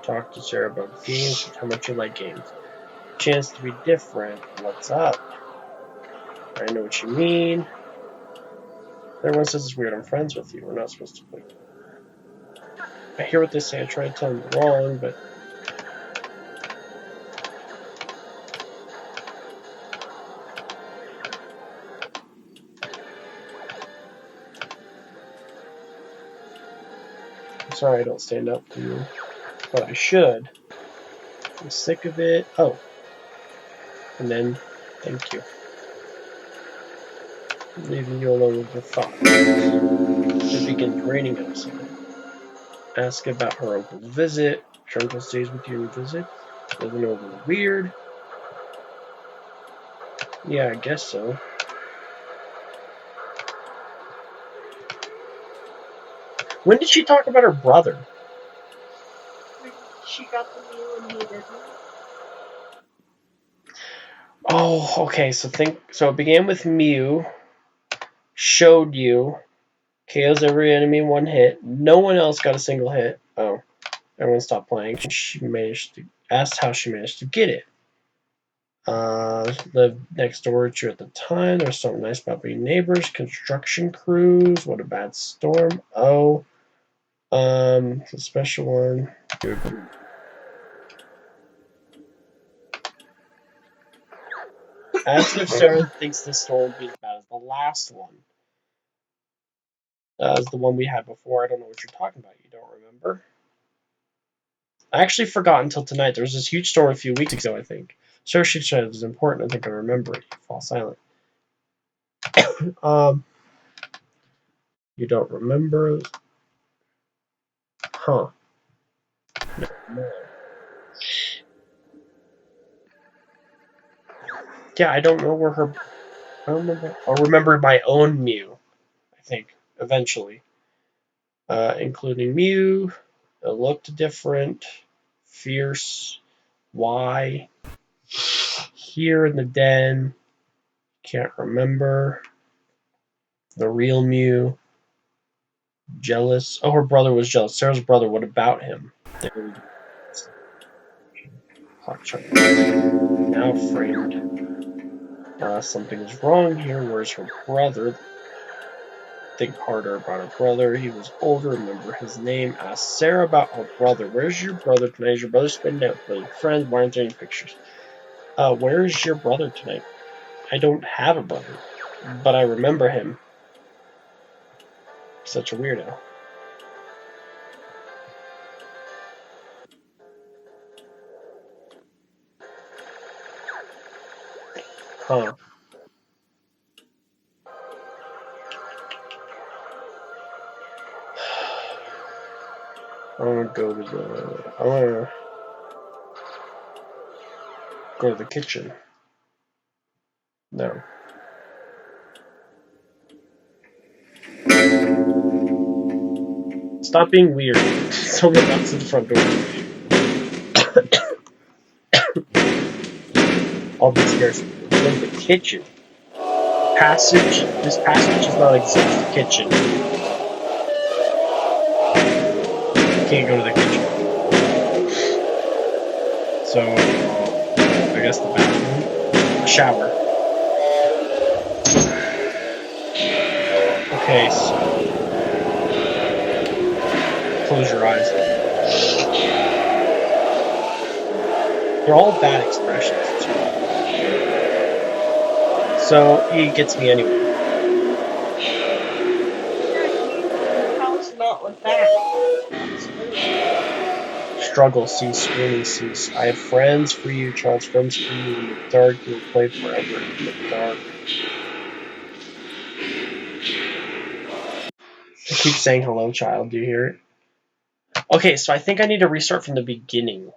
[SPEAKER 1] Talk to Sarah about games. How much you like games. Chance to be different. What's up? I know what you mean. Everyone says it's weird. I'm friends with you. We're not supposed to play. I hear what they say. I try to tell them wrong, but I'm sorry I don't stand up for you. But I should. I'm sick of it. Oh. And then, thank you. Leaving you alone with your thoughts. It begins raining outside. Ask about her uncle's visit. Her uncle stays with you and visit. Doesn't know a little weird. Yeah, I guess so. When did she talk about her brother?
[SPEAKER 2] She got the meal and he didn't.
[SPEAKER 1] Oh, okay. So it began with Mew. Showed you. KOs every enemy in one hit. No one else got a single hit. Oh, everyone stopped playing. She asked how she managed to get it. Lived next door to you at the time. There's something nice about being neighbors. Construction crews. What a bad storm. Oh, it's a special one. Ask if Sarah thinks this storm will be as bad as the last one. As the one we had before. I don't know what you're talking about. You don't remember? I actually forgot until tonight. There was this huge storm a few weeks ago, I think. Sarah should say it was important. I think I remember it. You fall silent. You don't remember? Huh. No. Yeah, I don't know where her. I don't remember. I'll remember my own Mew, I think, eventually. Including Mew. It looked different. Fierce. Why? Here in the den. Can't remember. The real Mew. Jealous. Oh, her brother was jealous. Sarah's brother. What about him? There we go. Clock chart. Now framed. Something is wrong here. Where's her brother? Think harder about her brother. He was older. Remember his name. Ask Sarah about her brother. Where's your brother tonight? Is your brother spending out with friends? Why aren't there any pictures? Where is your brother tonight? I don't have a brother, but I remember him. Such a weirdo. Huh. I want to go to the. I want to go to the kitchen. No. Stop being weird. Someone knocks at the front door. I'll be scared. Go to the kitchen. Passage. This passage does not exist. The kitchen. You can't go to the kitchen. So, I guess the bathroom. The shower. Okay, so. Close your eyes. They're all bad expressions. So he gets me anyway.
[SPEAKER 2] House not with that.
[SPEAKER 1] Struggle cease, screaming cease. I have friends for you, Charles. Friends for you in the dark. You will play forever in the dark. I keep saying hello, child. Do you hear it? Okay, so I think I need to restart from the beginning.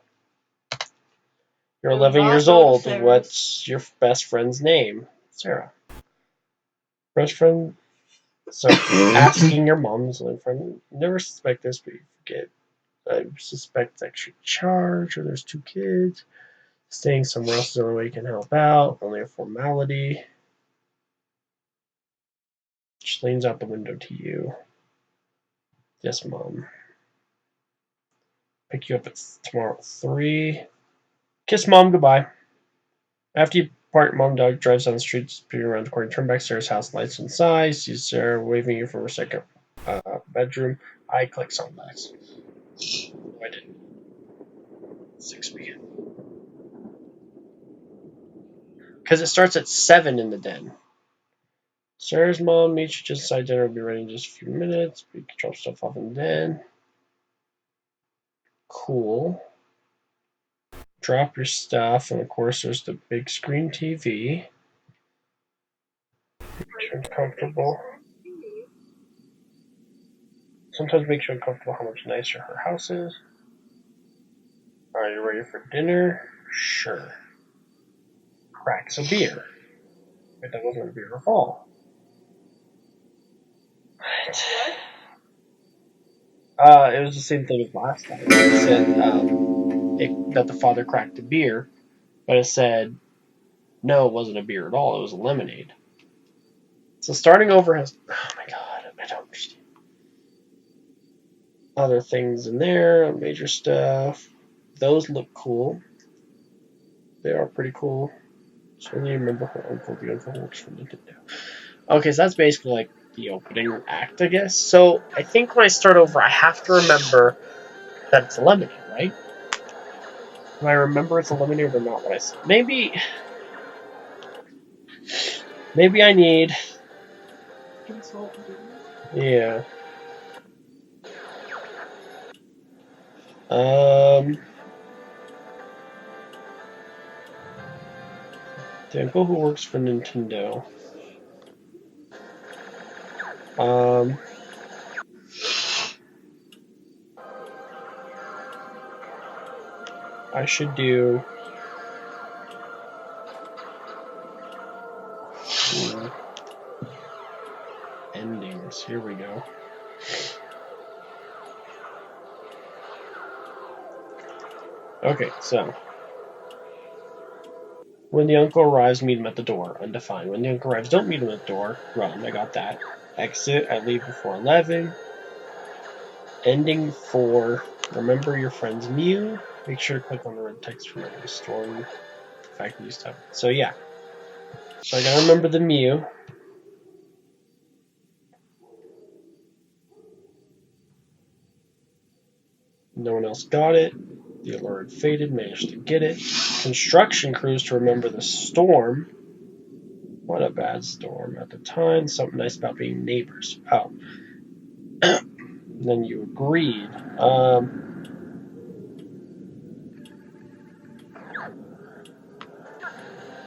[SPEAKER 1] You're 11 years old. What's your best friend's name? Sarah. Best friend? So, asking your mom's only friend. Never suspect this, but you forget. I suspect it's actually charged, or there's two kids. Staying somewhere else is the only way you can help out. Only a formality. She leans out the window to you. Yes, Mom. Pick you up tomorrow at 3. Kiss Mom goodbye. After you part, Mom dog drives down the street, speeding around the corner. Turn back Sarah's house, lights inside. Sees Sarah waving you from her second bedroom. I click Sunbacks. No, I didn't. 6 p.m. Because it starts at 7 in the den. Sarah's mom meets you just inside dinner. Will be ready in just a few minutes. We can drop stuff off in the den. Cool. Drop your stuff, and of course, there's the big screen TV. Makes you uncomfortable. Sometimes makes you uncomfortable how much nicer her house is. Are you ready for dinner? Sure. Cracks a beer. But that wasn't a beer at all. It was the same thing as last time. It said that the father cracked a beer, but it said no, it wasn't a beer at all. It was a lemonade. So starting over has. Oh my god, I don't understand. Other things in there, major stuff. Those look cool. They are pretty cool. So you remember her uncle, the uncle works for Nintendo. Okay, so that's basically like the opening act, I guess. So I think when I start over, I have to remember that it's a lemonade, right? Do I remember it's a lemonade or not? What I said? Maybe I need. Yeah. The uncle who works for Nintendo. I should do. Endings. Here we go. Okay, so. When the uncle arrives, meet him at the door. Undefined. When the uncle arrives, don't meet him at the door. Run. I got that. Exit. I leave before 11. Ending 4. Remember your friend's Mew. Make sure to click on the red text to remember the storm. The fact that you stop. So yeah. So I gotta remember the Mew. No one else got it. The alert faded. Managed to get it. Construction crews to remember the storm. What a bad storm at the time. Something nice about being neighbors. Oh. Then you agreed.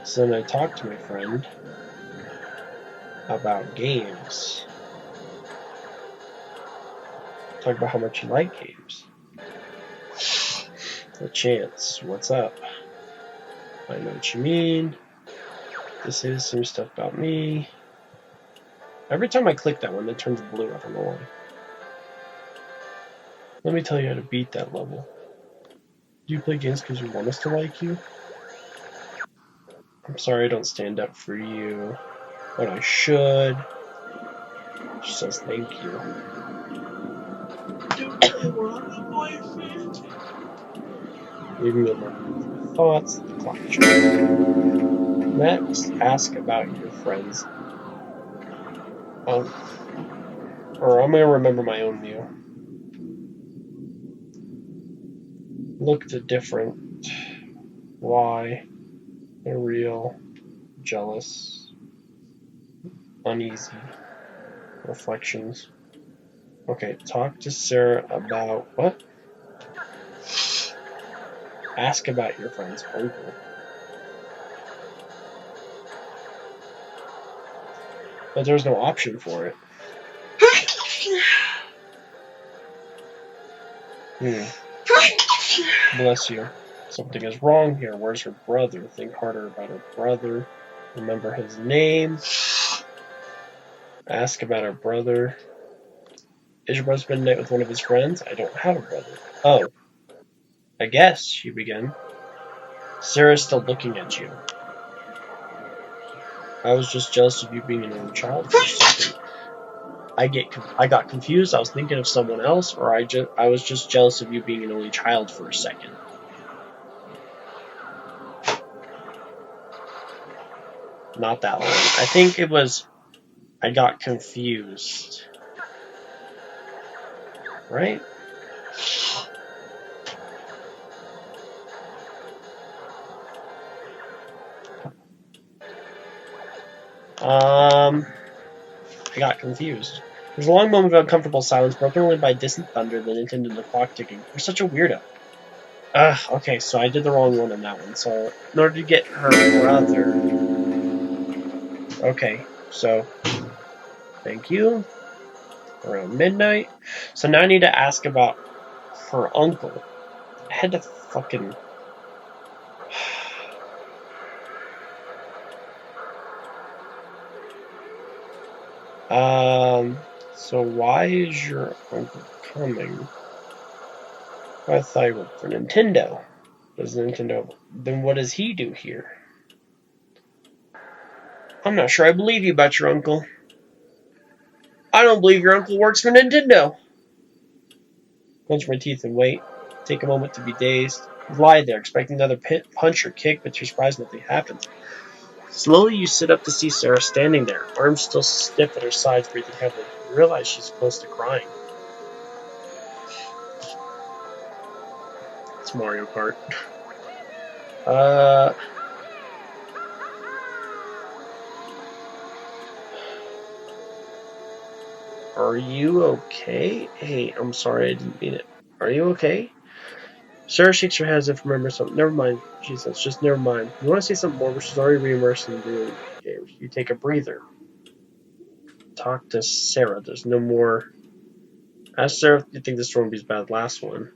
[SPEAKER 1] So then I talked to my friend about games. Talk about how much you like games. The chance. What's up? I know what you mean. This is some stuff about me. Every time I click that one, it turns blue. I don't know why. Let me tell you how to beat that level. Do you play games because you want us to like you? I'm sorry I don't stand up for you, but I should. She says thank you. Leaving me alone with thoughts. The clock chimes. Next, ask about your friends. Or I'm gonna remember my own view. Looked different. Why? They're real. Jealous. Uneasy. Reflections. Okay, talk to Sarah about what? Ask about your friend's uncle. But there's no option for it. Bless you. Something is wrong here. Where's her brother? Think harder about her brother. Remember his name. Ask about her brother. Is your brother spending the night with one of his friends? I don't have a brother. Oh. I guess, she began. Sarah's still looking at you. I was just jealous of you being an only child for a second. I got confused. I was thinking of someone else, or I was just jealous of you being an only child for a second. Not that long. I think it was I got confused. Right? I got confused. There's a long moment of uncomfortable silence, broken only by distant thunder, then it ended in the clock ticking. You're such a weirdo. Okay, so I did the wrong one on that one. So, in order to get her brother... Okay, so... Thank you. Around midnight. So now I need to ask about her uncle. I had to fucking... So why is your uncle coming? I thought he worked for Nintendo. Does Nintendo... Then what does he do here? I'm not sure I believe you about your uncle. I don't believe your uncle works for Nintendo. Clench my teeth and wait. Take a moment to be dazed. You lie there, expecting another punch or kick, but to your surprise, nothing happens. Slowly, you sit up to see Sarah standing there, arms still stiff at her sides, breathing heavily. You realize she's close to crying. It's Mario Kart. Are you okay? Hey, I'm sorry, I didn't mean it. Are you okay? Sarah shakes her head as if remembering something. Never mind, she says. Just never mind. You want to say something more, but she's already reimmersed in the video games. You take a breather. Talk to Sarah. There's no more. Ask Sarah if you think the storm will be as bad as the last one.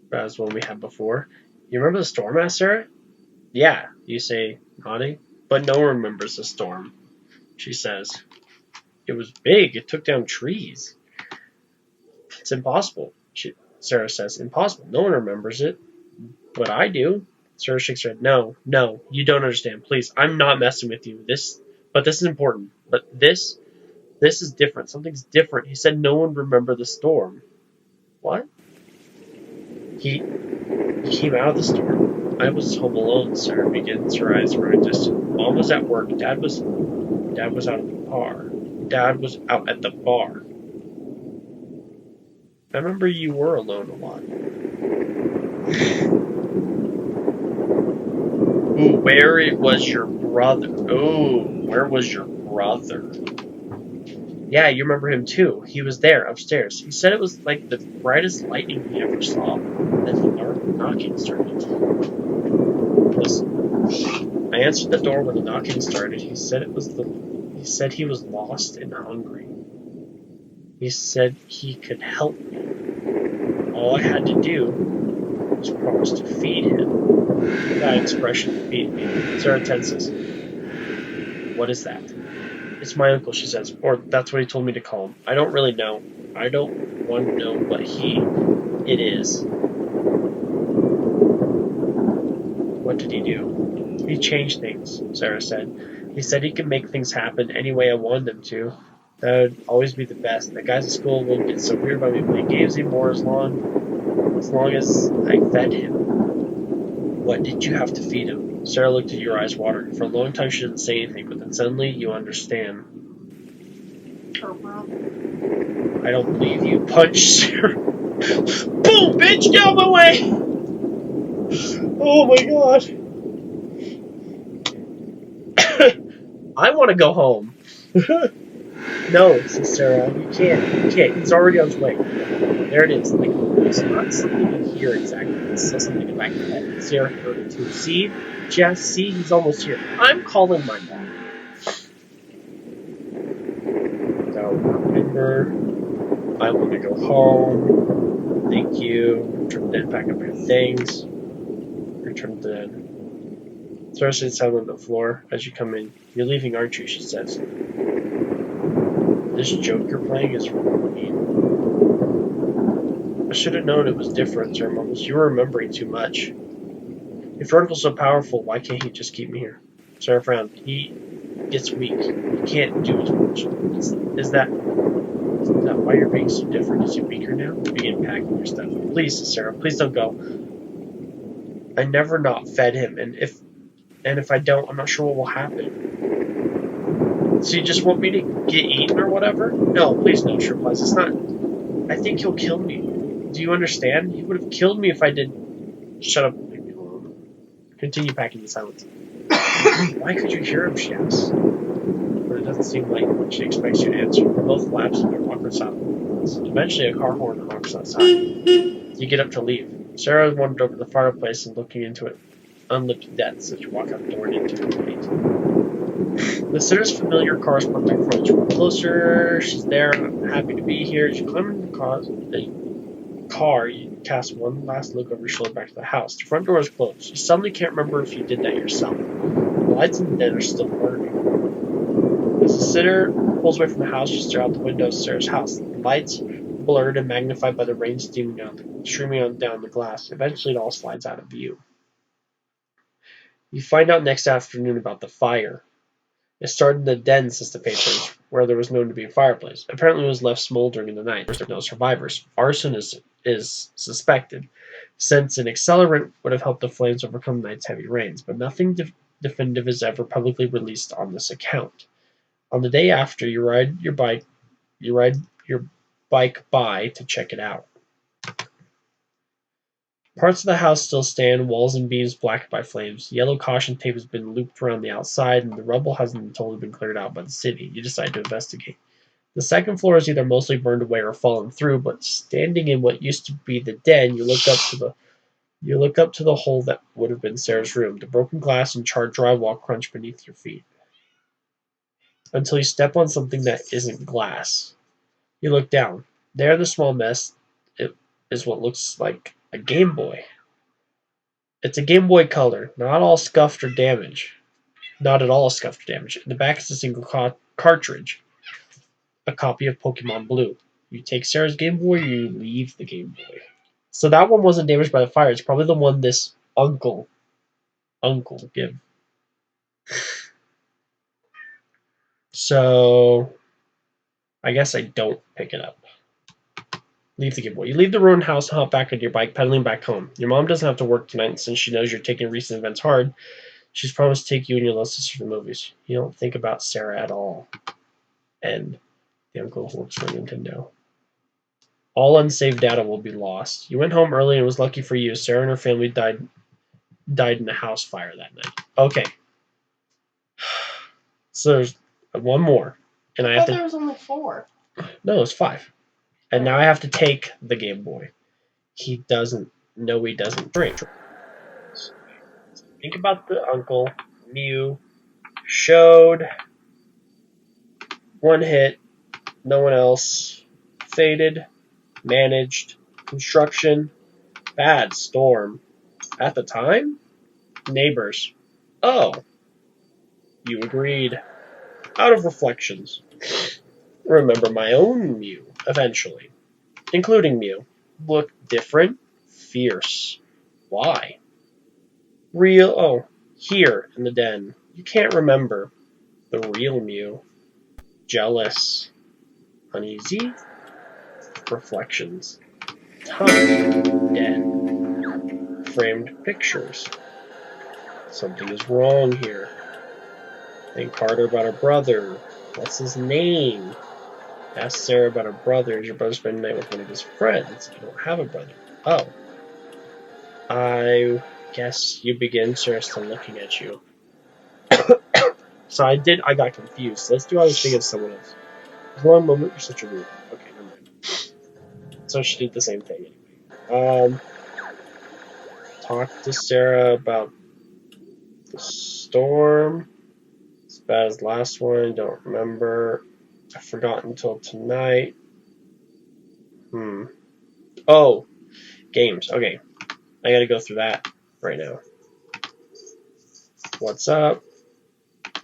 [SPEAKER 1] Bad as the one we had before. You remember the storm, asked Sarah? Yeah, you say, nodding. But no one remembers the storm, she says. It was big. It took down trees. It's impossible, Sarah says. Impossible. No one remembers it. But I do. Sarah shakes her head. No, you don't understand. Please, I'm not messing with you. This is important. But this is different. Something's different. He said no one remember the storm. What? He came out of the store. I was home alone, Sarah begins, her eyes growing distant. Mom was at work. Dad was out at the bar. Dad was out at the bar. I remember you were alone a lot. Ooh, where was your brother? Ooh, where was your brother? Yeah, you remember him too. He was there, upstairs. He said it was like the brightest lightning he ever saw. Then the knocking started. Listen, I answered the door when the knocking started. He said he was lost and hungry. He said he could help me. All I had to do was promise to feed him. That expression, feed me. Sarah tenses. What is that? It's my uncle, she says, or that's what he told me to call him. I don't really know. I don't want to know what it is. What did he do? He changed things, Sarah said. He said he could make things happen any way I wanted them to. That would always be the best. The guys at school wouldn't get so weird about me playing games anymore as long as I fed him. What did you have to feed him? Sarah looked at your eyes watering. For a long time she didn't say anything, but then suddenly you understand.
[SPEAKER 2] Her brother.
[SPEAKER 1] I don't believe you. Punch Sarah. Boom, bitch, get out of my way! Oh my god. I want to go home. No, says Sarah. You can't. You can't. He's already on his way. There it is. Like a voice. Not something you hear exactly, but still something in the back of your head. Sarah heard it too. See? Jess, see? He's almost here. I'm calling my mom. Don't remember. I want to go home. Thank you. Return the pack up your things. Return the den. Sarah sits down on the floor as you come in. You're leaving, aren't you? She says. This joke you're playing is mean. I should have known it was different, Sarah mumbles. You were remembering too much. If your uncle's so powerful, why can't he just keep me here? Sarah frowned. He gets weak. He can't do as much. Is that why you're being so different? Is he weaker now? You begin packing your stuff. Please, Sarah, please don't go. I never not fed him, and if I don't, I'm not sure what will happen. So you just want me to get eaten or whatever? No, please no, she replies. It's not. I think he'll kill me. Do you understand? He would have killed me if I didn't. Shut up. Continue packing in silence. Why could you hear him? She asks. But it doesn't seem like she expects you to answer. You both lapse into awkward silence. Eventually, a car horn honks outside. You get up to leave. Sarah wandered over to the fireplace and looking into it. Unlit depths as you walk out the door and into the night. The sitter's familiar car is parked in front. You walk closer. She's there. Happy to be here. As you climb into the car, you cast one last look over your shoulder back to the house. The front door is closed. You suddenly can't remember if you did that yourself. The lights in the den are still burning. As the sitter pulls away from the house, you stare out the window of Sarah's house. The lights blurred and magnified by the rain streaming down the glass. Eventually, it all slides out of view. You find out next afternoon about the fire. It started in the den, says the papers, where there was known to be a fireplace. Apparently, it was left smoldering in the night. There are no survivors. Arson is suspected, since an accelerant would have helped the flames overcome the night's heavy rains, but nothing definitive is ever publicly released on this account. On the day after, you ride your bike by to check it out. Parts of the house still stand, walls and beams blackened by flames. Yellow caution tape has been looped around the outside, and the rubble hasn't totally been cleared out by the city. You decide to investigate. The second floor is either mostly burned away or fallen through, but standing in what used to be the den, you look up to the hole that would have been Sarah's room. The broken glass and charred drywall crunch beneath your feet. Until you step on something that isn't glass. You look down. There in the small mess it is what looks like a Game Boy. It's a Game Boy Color, not at all scuffed or damaged. In the back is a single cartridge, a copy of Pokemon Blue. You take Sarah's Game Boy, you leave the Game Boy. So that one wasn't damaged by the fire. It's probably the one this uncle give. So I guess I don't pick it up. Leave the Game Boy. You leave the ruined house and hop back on your bike, pedaling back home. Your mom doesn't have to work tonight since she knows you're taking recent events hard. She's promised to take you and your little sister to the movies. You don't think about Sarah at all. And the uncle works for Nintendo. All unsaved data will be lost. You went home early and it was lucky for you. Sarah and her family died in a house fire that night. Okay. So there's one more. And I
[SPEAKER 2] I
[SPEAKER 1] have
[SPEAKER 2] thought
[SPEAKER 1] to.
[SPEAKER 2] there was only 4.
[SPEAKER 1] No, it's 5. And now I have to take the Game Boy. He doesn't. No, he doesn't drink. Think about the uncle. Mew showed 1 hit. No one else. Faded. Managed. Construction. Bad. Storm. At the time? Neighbors. Oh. You agreed. Out of reflections. Remember my own Mew, eventually. Including Mew. Look different. Fierce. Why? Real. Oh. Here, in the den. You can't remember. The real Mew. Jealous. Uneasy. Reflections. Time. Dead. Framed pictures. Something is wrong here. Think harder about her brother. What's his name? Ask Sarah about her brother. Is your brother spending the night with one of his friends? You don't have a brother. Oh. I guess you begin, Sarah's still looking at you. So I got confused. Let's do I was thinking of someone else. There's one moment, you're such a weird. Okay, never mind. So she did the same thing anyway. Talk to Sarah about the storm. As bad as last one, don't remember. I forgot until tonight. Oh, games. Okay. I gotta go through that right now. What's up?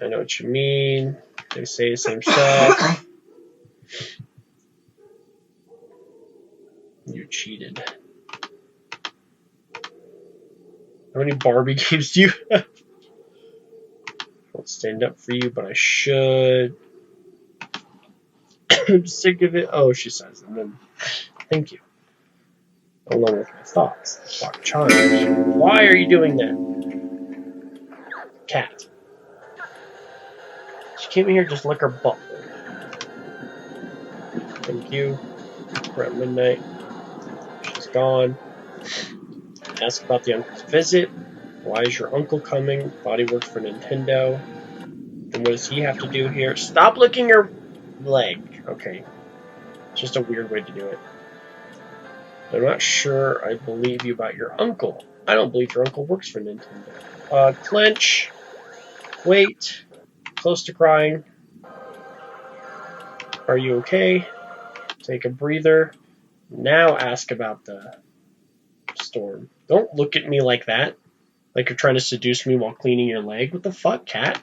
[SPEAKER 1] I know what you mean. They say the same stuff. You cheated. How many Barbie games do you have? I won't stand up for you, but I should. I'm sick of it. Oh, she says. And then, thank you. Along with my thoughts. Clock chimes. Why are you doing that? Cat. She came in here just lick her butt. Thank you. We're at midnight. She's gone. Ask about the uncle's visit. Why is your uncle coming? Thought he worked for Nintendo. Then what does he have to do here? Stop licking your leg. Okay. It's just a weird way to do it. I'm not sure I believe you about your uncle. I don't believe your uncle works for Nintendo. Clench. Wait. Close to crying. Are you okay? Take a breather. Now ask about the storm. Don't look at me like that. Like you're trying to seduce me while cleaning your leg. What the fuck, cat?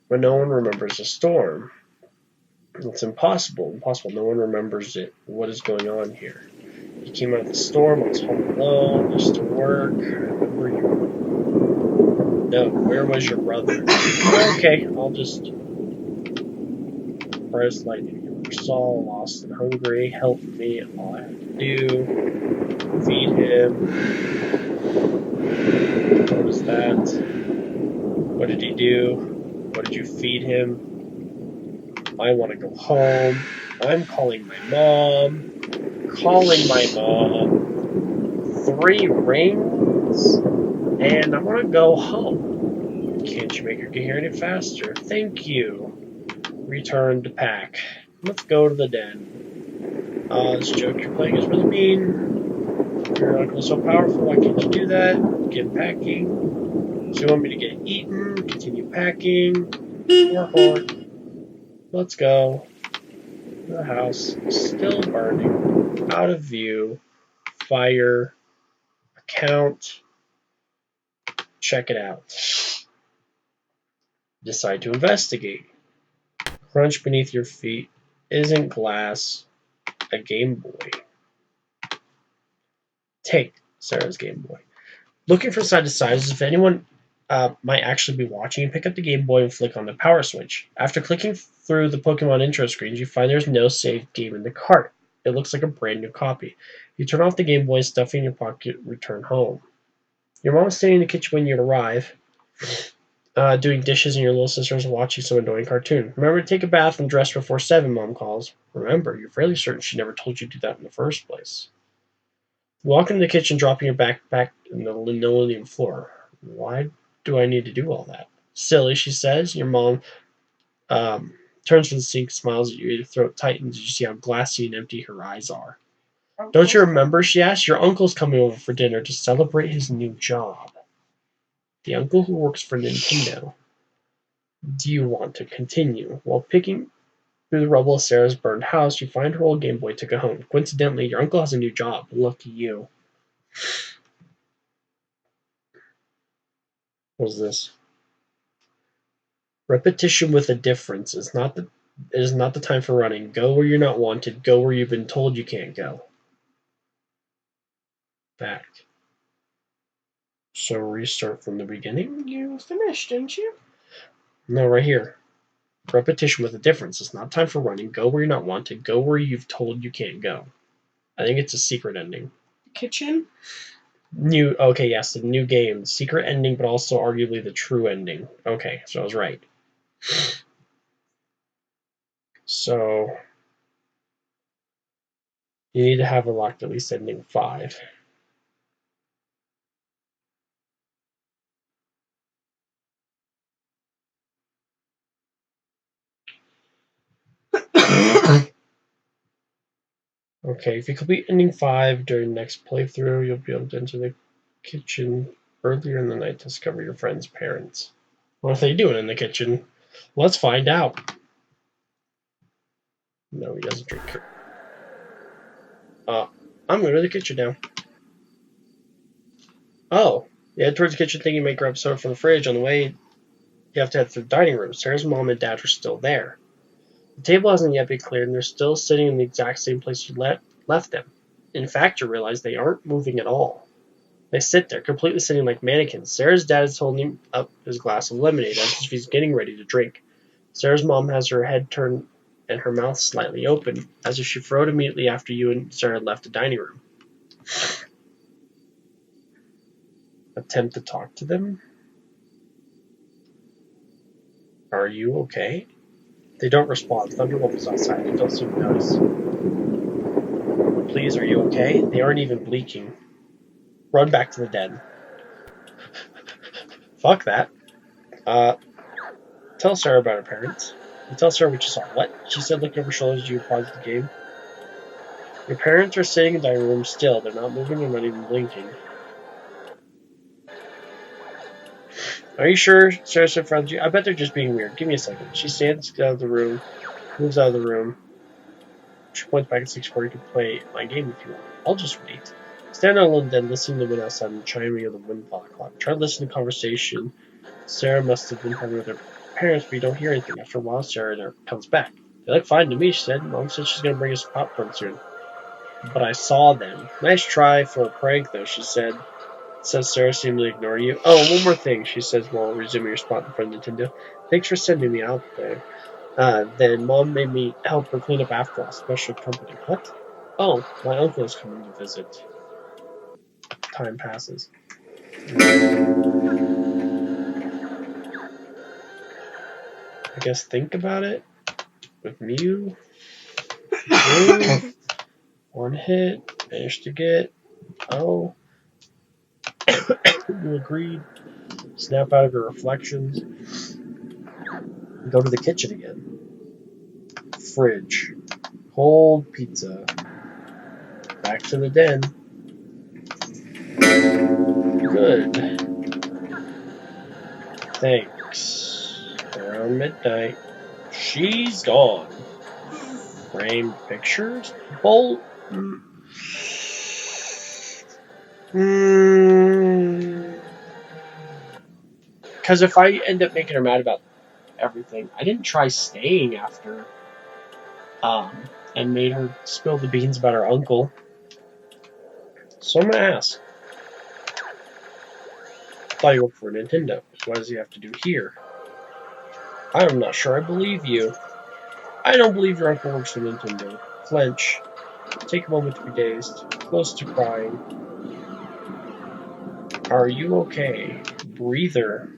[SPEAKER 1] But no one remembers a storm. It's impossible. Impossible. No one remembers it. What is going on here? You came out of the storm. I was home alone. Used to work. I remember you. No. Where was your brother? Okay. I'll just press lightning. You were saw, lost and hungry. Help me. All I have to do. Feed him. What was that? What did he do? What did you feed him? I want to go home. I'm calling my mom. Calling my mom. 3 rings. And I want to go home. Can't you make her get here any faster? Thank you. Return to pack. Let's go to the den. This joke you're playing is really mean. Your uncle's so powerful. Why can't you do that? Get packing. So you want me to get eaten? Continue packing. Or let's go. The house is still burning. Out of view. Fire. Account. Check it out. Decide to investigate. Crunch beneath your feet. Isn't glass a Game Boy? Take Sarah's Game Boy. Looking from side to side as if anyone might actually be watching, you pick up the Game Boy and flick on the power switch. After clicking through the Pokemon intro screens, you find there's no saved game in the cart. It looks like a brand new copy. You turn off the Game Boy, stuff it in your pocket, return home. Your mom is sitting in the kitchen when you arrive, doing dishes, and your little sister is watching some annoying cartoon. Remember to take a bath and dress before 7, Mom calls. Remember, you're fairly certain she never told you to do that in the first place. You walk into the kitchen, dropping your backpack on the linoleum floor. Why do I need to do all that? Silly, she says. Your mom um, turns from the sink, smiles at you, your throat tightens as you see how glassy and empty her eyes are. Don't you remember, she asks, your uncle's coming over for dinner to celebrate his new job. The uncle who works for Nintendo. Do you want to continue? While picking through the rubble of Sarah's burned house, you find her old Game Boy, took it home. Coincidentally, your uncle has a new job. Lucky you. What is this? Repetition with a difference is not the it is not the time for running. Go where you're not wanted. Go where you've been told you can't go. Fact. So restart from the beginning?
[SPEAKER 2] You finished, didn't you?
[SPEAKER 1] No, right here. Repetition with a difference. It's not time for running. Go where you're not wanted. Go where you've told you can't go. I think it's a secret ending.
[SPEAKER 2] Kitchen?
[SPEAKER 1] Okay, yes, the new game. Secret ending, but also arguably the true ending. Okay, so I was right. So you need to have unlocked at least ending 5. Okay, if you complete ending 5 during the next playthrough, you'll be able to enter the kitchen earlier in the night to discover your friend's parents. What are they doing in the kitchen? Let's find out. No, he doesn't drink it. I'm going to the kitchen now. Oh, you head towards the kitchen thinking you might grab soda from the fridge. On the way, you have to head through the dining room. Sarah's mom and dad are still there. The table hasn't yet been cleared, and they're still sitting in the exact same place you left them. In fact, you realize they aren't moving at all. They sit there, completely sitting like mannequins. Sarah's dad is holding up his glass of lemonade as if he's getting ready to drink. Sarah's mom has her head turned and her mouth slightly open, as if she froze immediately after you and Sarah left the dining room. Attempt to talk to them? Are you okay? They don't respond. Thunder rumbles outside. They don't seem to notice. Please, are you okay? They aren't even blinking. Run back to the den. Fuck that. Tell Sarah about her parents. You tell Sarah what you saw. What? She said, looking over her shoulder as you paused the game. Your parents are sitting in the dining room still. They're not moving and not even blinking. Are you sure? Sarah said in front of you. I bet they're just being weird. Give me a second. She stands out of the room, moves out of the room. She points back at 6 you can play my game if you want. I'll just wait. Stand there alone then, listening to the wind outside and the chiming of the windfall clock. Try to listen to conversation Sarah must have been having with her parents, but you don't hear anything. After a while, Sarah comes back. They look fine to me, she said. Mom said she's going to bring us popcorn soon. But I saw them. Nice try for a prank, though, she said. Says Sarah, seeming to ignore you. Oh, one more thing, she says while resuming her spot in front of Nintendo. Thanks for sending me out there. Then Mom made me help her clean up after all. Special company. What? Oh, my uncle is coming to visit. Time passes. I guess think about it. With Mew. Move. One hit. Managed to get. Oh. You agreed. Snap out of your reflections. Go to the kitchen again. Fridge. Cold pizza. Back to the den. Good. Thanks. Around midnight. She's gone. Framed pictures? Bolt. Because if I end up making her mad about everything, I didn't try staying after and made her spill the beans about her uncle. So I'm gonna ask. Thought you worked for Nintendo. What does he have to do here? I'm not sure I believe you. I don't believe your uncle works for Nintendo. Flinch. Take a moment to be dazed. Close to crying. Are you okay? Breather.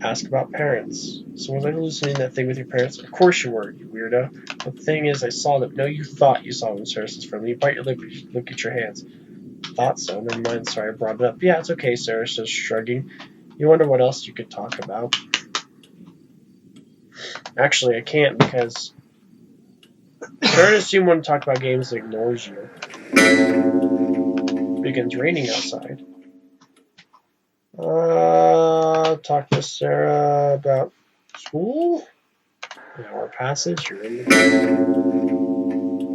[SPEAKER 1] Ask about parents. So was I hallucinating that thing with your parents? Of course you were, you weirdo. But the thing is, I saw them. No, you thought you saw them, Sarah says firmly. You bite your lip, look at your hands. Thought so. Never mind, sorry I brought it up. Yeah, it's okay, Sarah says, shrugging. You wonder what else you could talk about. Actually, I can't because Sarah doesn't seem to want to talk about games that ignores you. It begins raining outside. Talk to Sarah about school? An hour passes, you're in the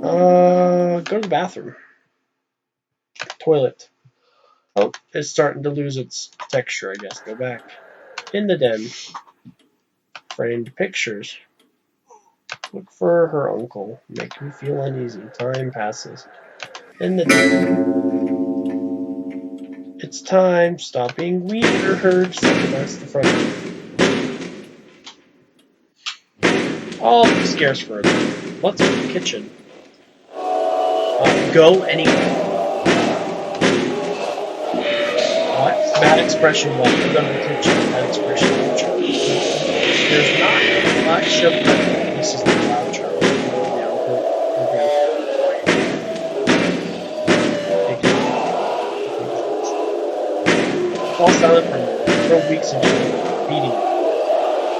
[SPEAKER 1] go to the bathroom. Toilet. Oh, it's starting to lose its texture, I guess. Go back. In the den. Framed pictures. Look for her uncle. Make me feel uneasy. Time passes. In the den. It's time. Stop being weird. That's the front. All these scares further. Let's go to the kitchen. Go anywhere. What? Bad expression one. Go to the kitchen. Bad expression one. There's not much of that. This is the loud child. Fall silent for a minute. Throw weeks into beating.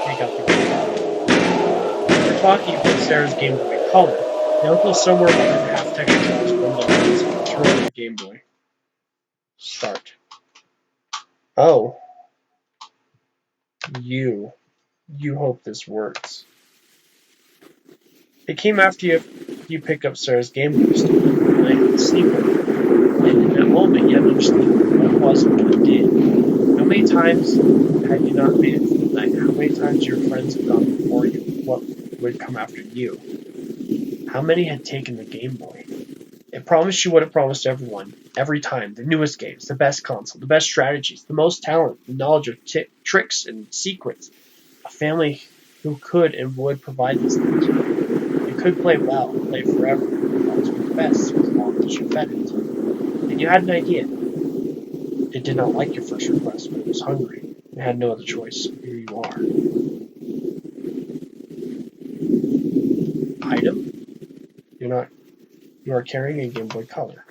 [SPEAKER 1] Take out the game. We're talking about Sarah's Game Boy Color. The uncle somewhere under half texture tiles from the lens. Throw out the Game Boy. Start. Oh. You hope this works. It came after you pick up Sarah's Game Boy and I had to sleep with her. And in that moment, you had to understand what it was and what it did. How many times had you not made it through the night? How many times your friends had gone before you? What would come after you? How many had taken the Game Boy? It promised you what it promised everyone, every time. The newest games, the best console, the best strategies, the most talent, the knowledge of tricks and secrets. A family who could and would provide these things. You could play well, play forever, always be the best, as long as you fed it. And you had an idea. It did not like your first request, but it was hungry. It had no other choice. So here you are. Item? You are carrying a Game Boy Color.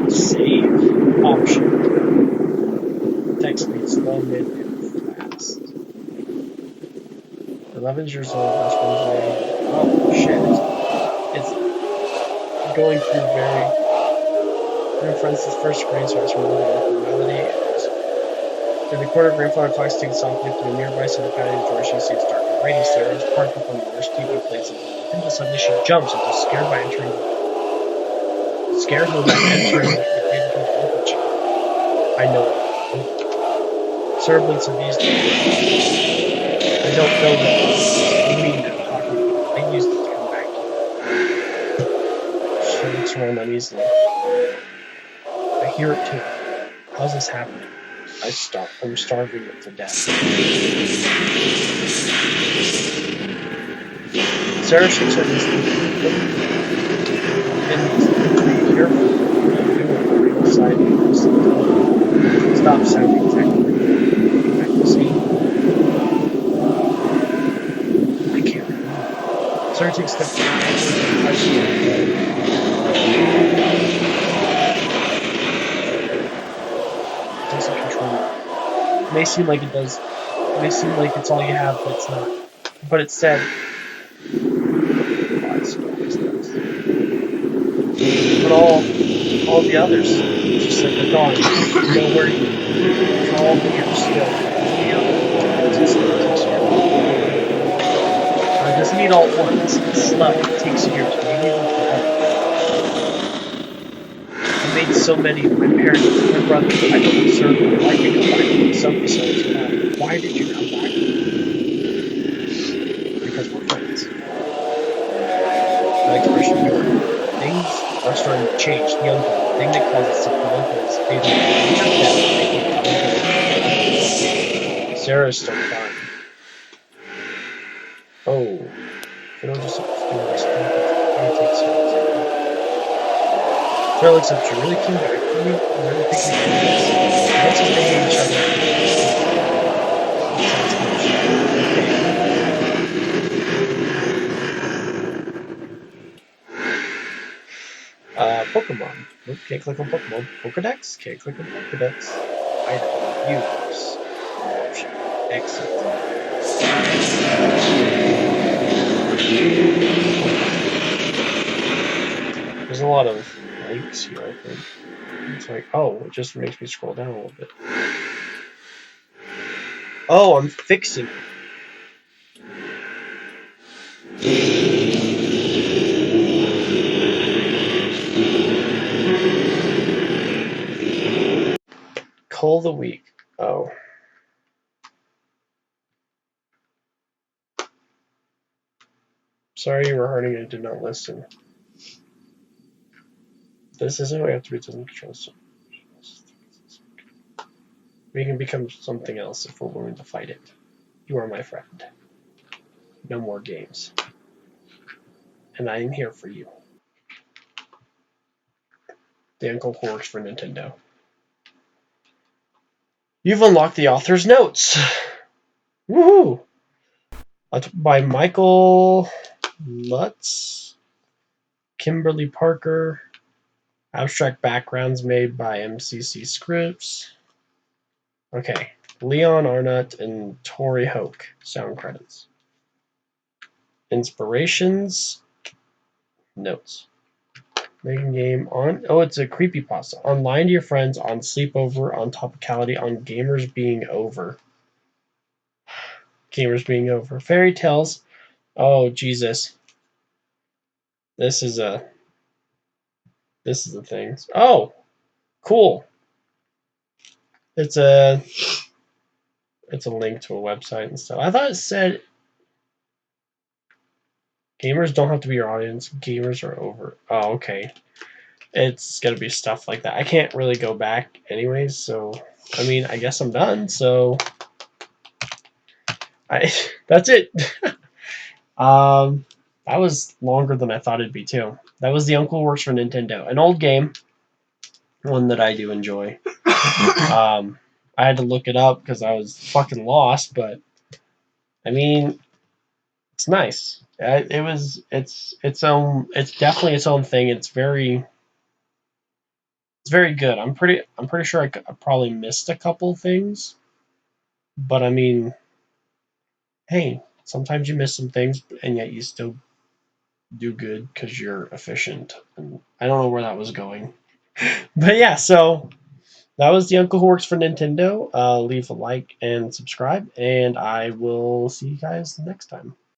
[SPEAKER 1] Save. Option. Text speed slow, mid, and fast. 11 years old, last Wednesday. Oh, shit. It's going through very... Her friend's first screen starts removing melody. In the corner, grandfather talks to softly to the nearby side of the patio door. She sees dark and rainy. Sarah is parked up on the worst TV plates of the world. Until suddenly she jumps and is scared by entering. Scared her by entering the local child. I know it. Sarah blinks and these days. I don't know what you mean I'm talking about. I used it to come back here. She looks around uneasily. I hear it too. How's this happening? I'm starving it to death. Sarah shakes her knees and be careful. Stop sounding technically. Back to see. I can't remember. Sarah takes a step back. Doesn't control it. It may seem like it does. It may seem like it's all you have, but it's not. But it said. But all the others, just like they're gone. You know where you are. All here still. It doesn't mean all at once. It's slow. It takes years. Maybe even forever. I made so many of my parents, my brother. I don't deserve them. Why did you come back to some facilities now? Why did you come back? Because we're friends. That expression, things are starting to change. The uncle, the thing that causes simple uncles, they've made their death might be probability. Sarah is still crying. Oh, Phil just doing this stuff. I would take Sarah's example. Sarah looks up. She really came back for me. You really think we can do this? Once if they hate each other, sounds okay. Pokemon. Nope, can't click on Pokemon. Pokedex? Can't click on Pokedex. Item. Use. Option. Exit. There's a lot of links here, I think. It's like, oh, it just makes me scroll down a little bit. Oh, I'm fixing it. Call the week. Oh. Sorry you were hurting and did not listen. This isn't what you have to be doesn't control. We can become something else if we're willing to fight it. You are my friend. No more games. And I am here for you. The uncle who works for Nintendo. You've unlocked the author's notes. Woohoo! By Michael Lutz, Kimberly Parker. Abstract backgrounds made by MCC Scripts. Okay. Leon Arnott and Tori Hoke. Sound credits. Inspirations. Notes. Making game on. Oh, it's a creepypasta. On lying to your friends, on sleepover, on topicality, on gamers being over. Gamers being over. Fairy tales. Oh, Jesus. This is a thing. Oh, cool. It's a link to a website and stuff. I thought it said gamers don't have to be your audience. Gamers are over. Oh, okay. It's gonna be stuff like that. I can't really go back anyways, so I mean, I guess I'm done. So that's it. That was longer than I thought it'd be too. That was The Uncle Works for Nintendo, an old game, one that I do enjoy. I had to look it up because I was fucking lost, but I mean, it's nice. It's definitely its own thing. It's very good. I'm pretty sure I probably missed a couple things, but I mean, hey, sometimes you miss some things, and yet you still do good because you're efficient. And I don't know where that was going, but yeah. So that was The Uncle Who Works for Nintendo. Leave a like and subscribe, and I will see you guys next time.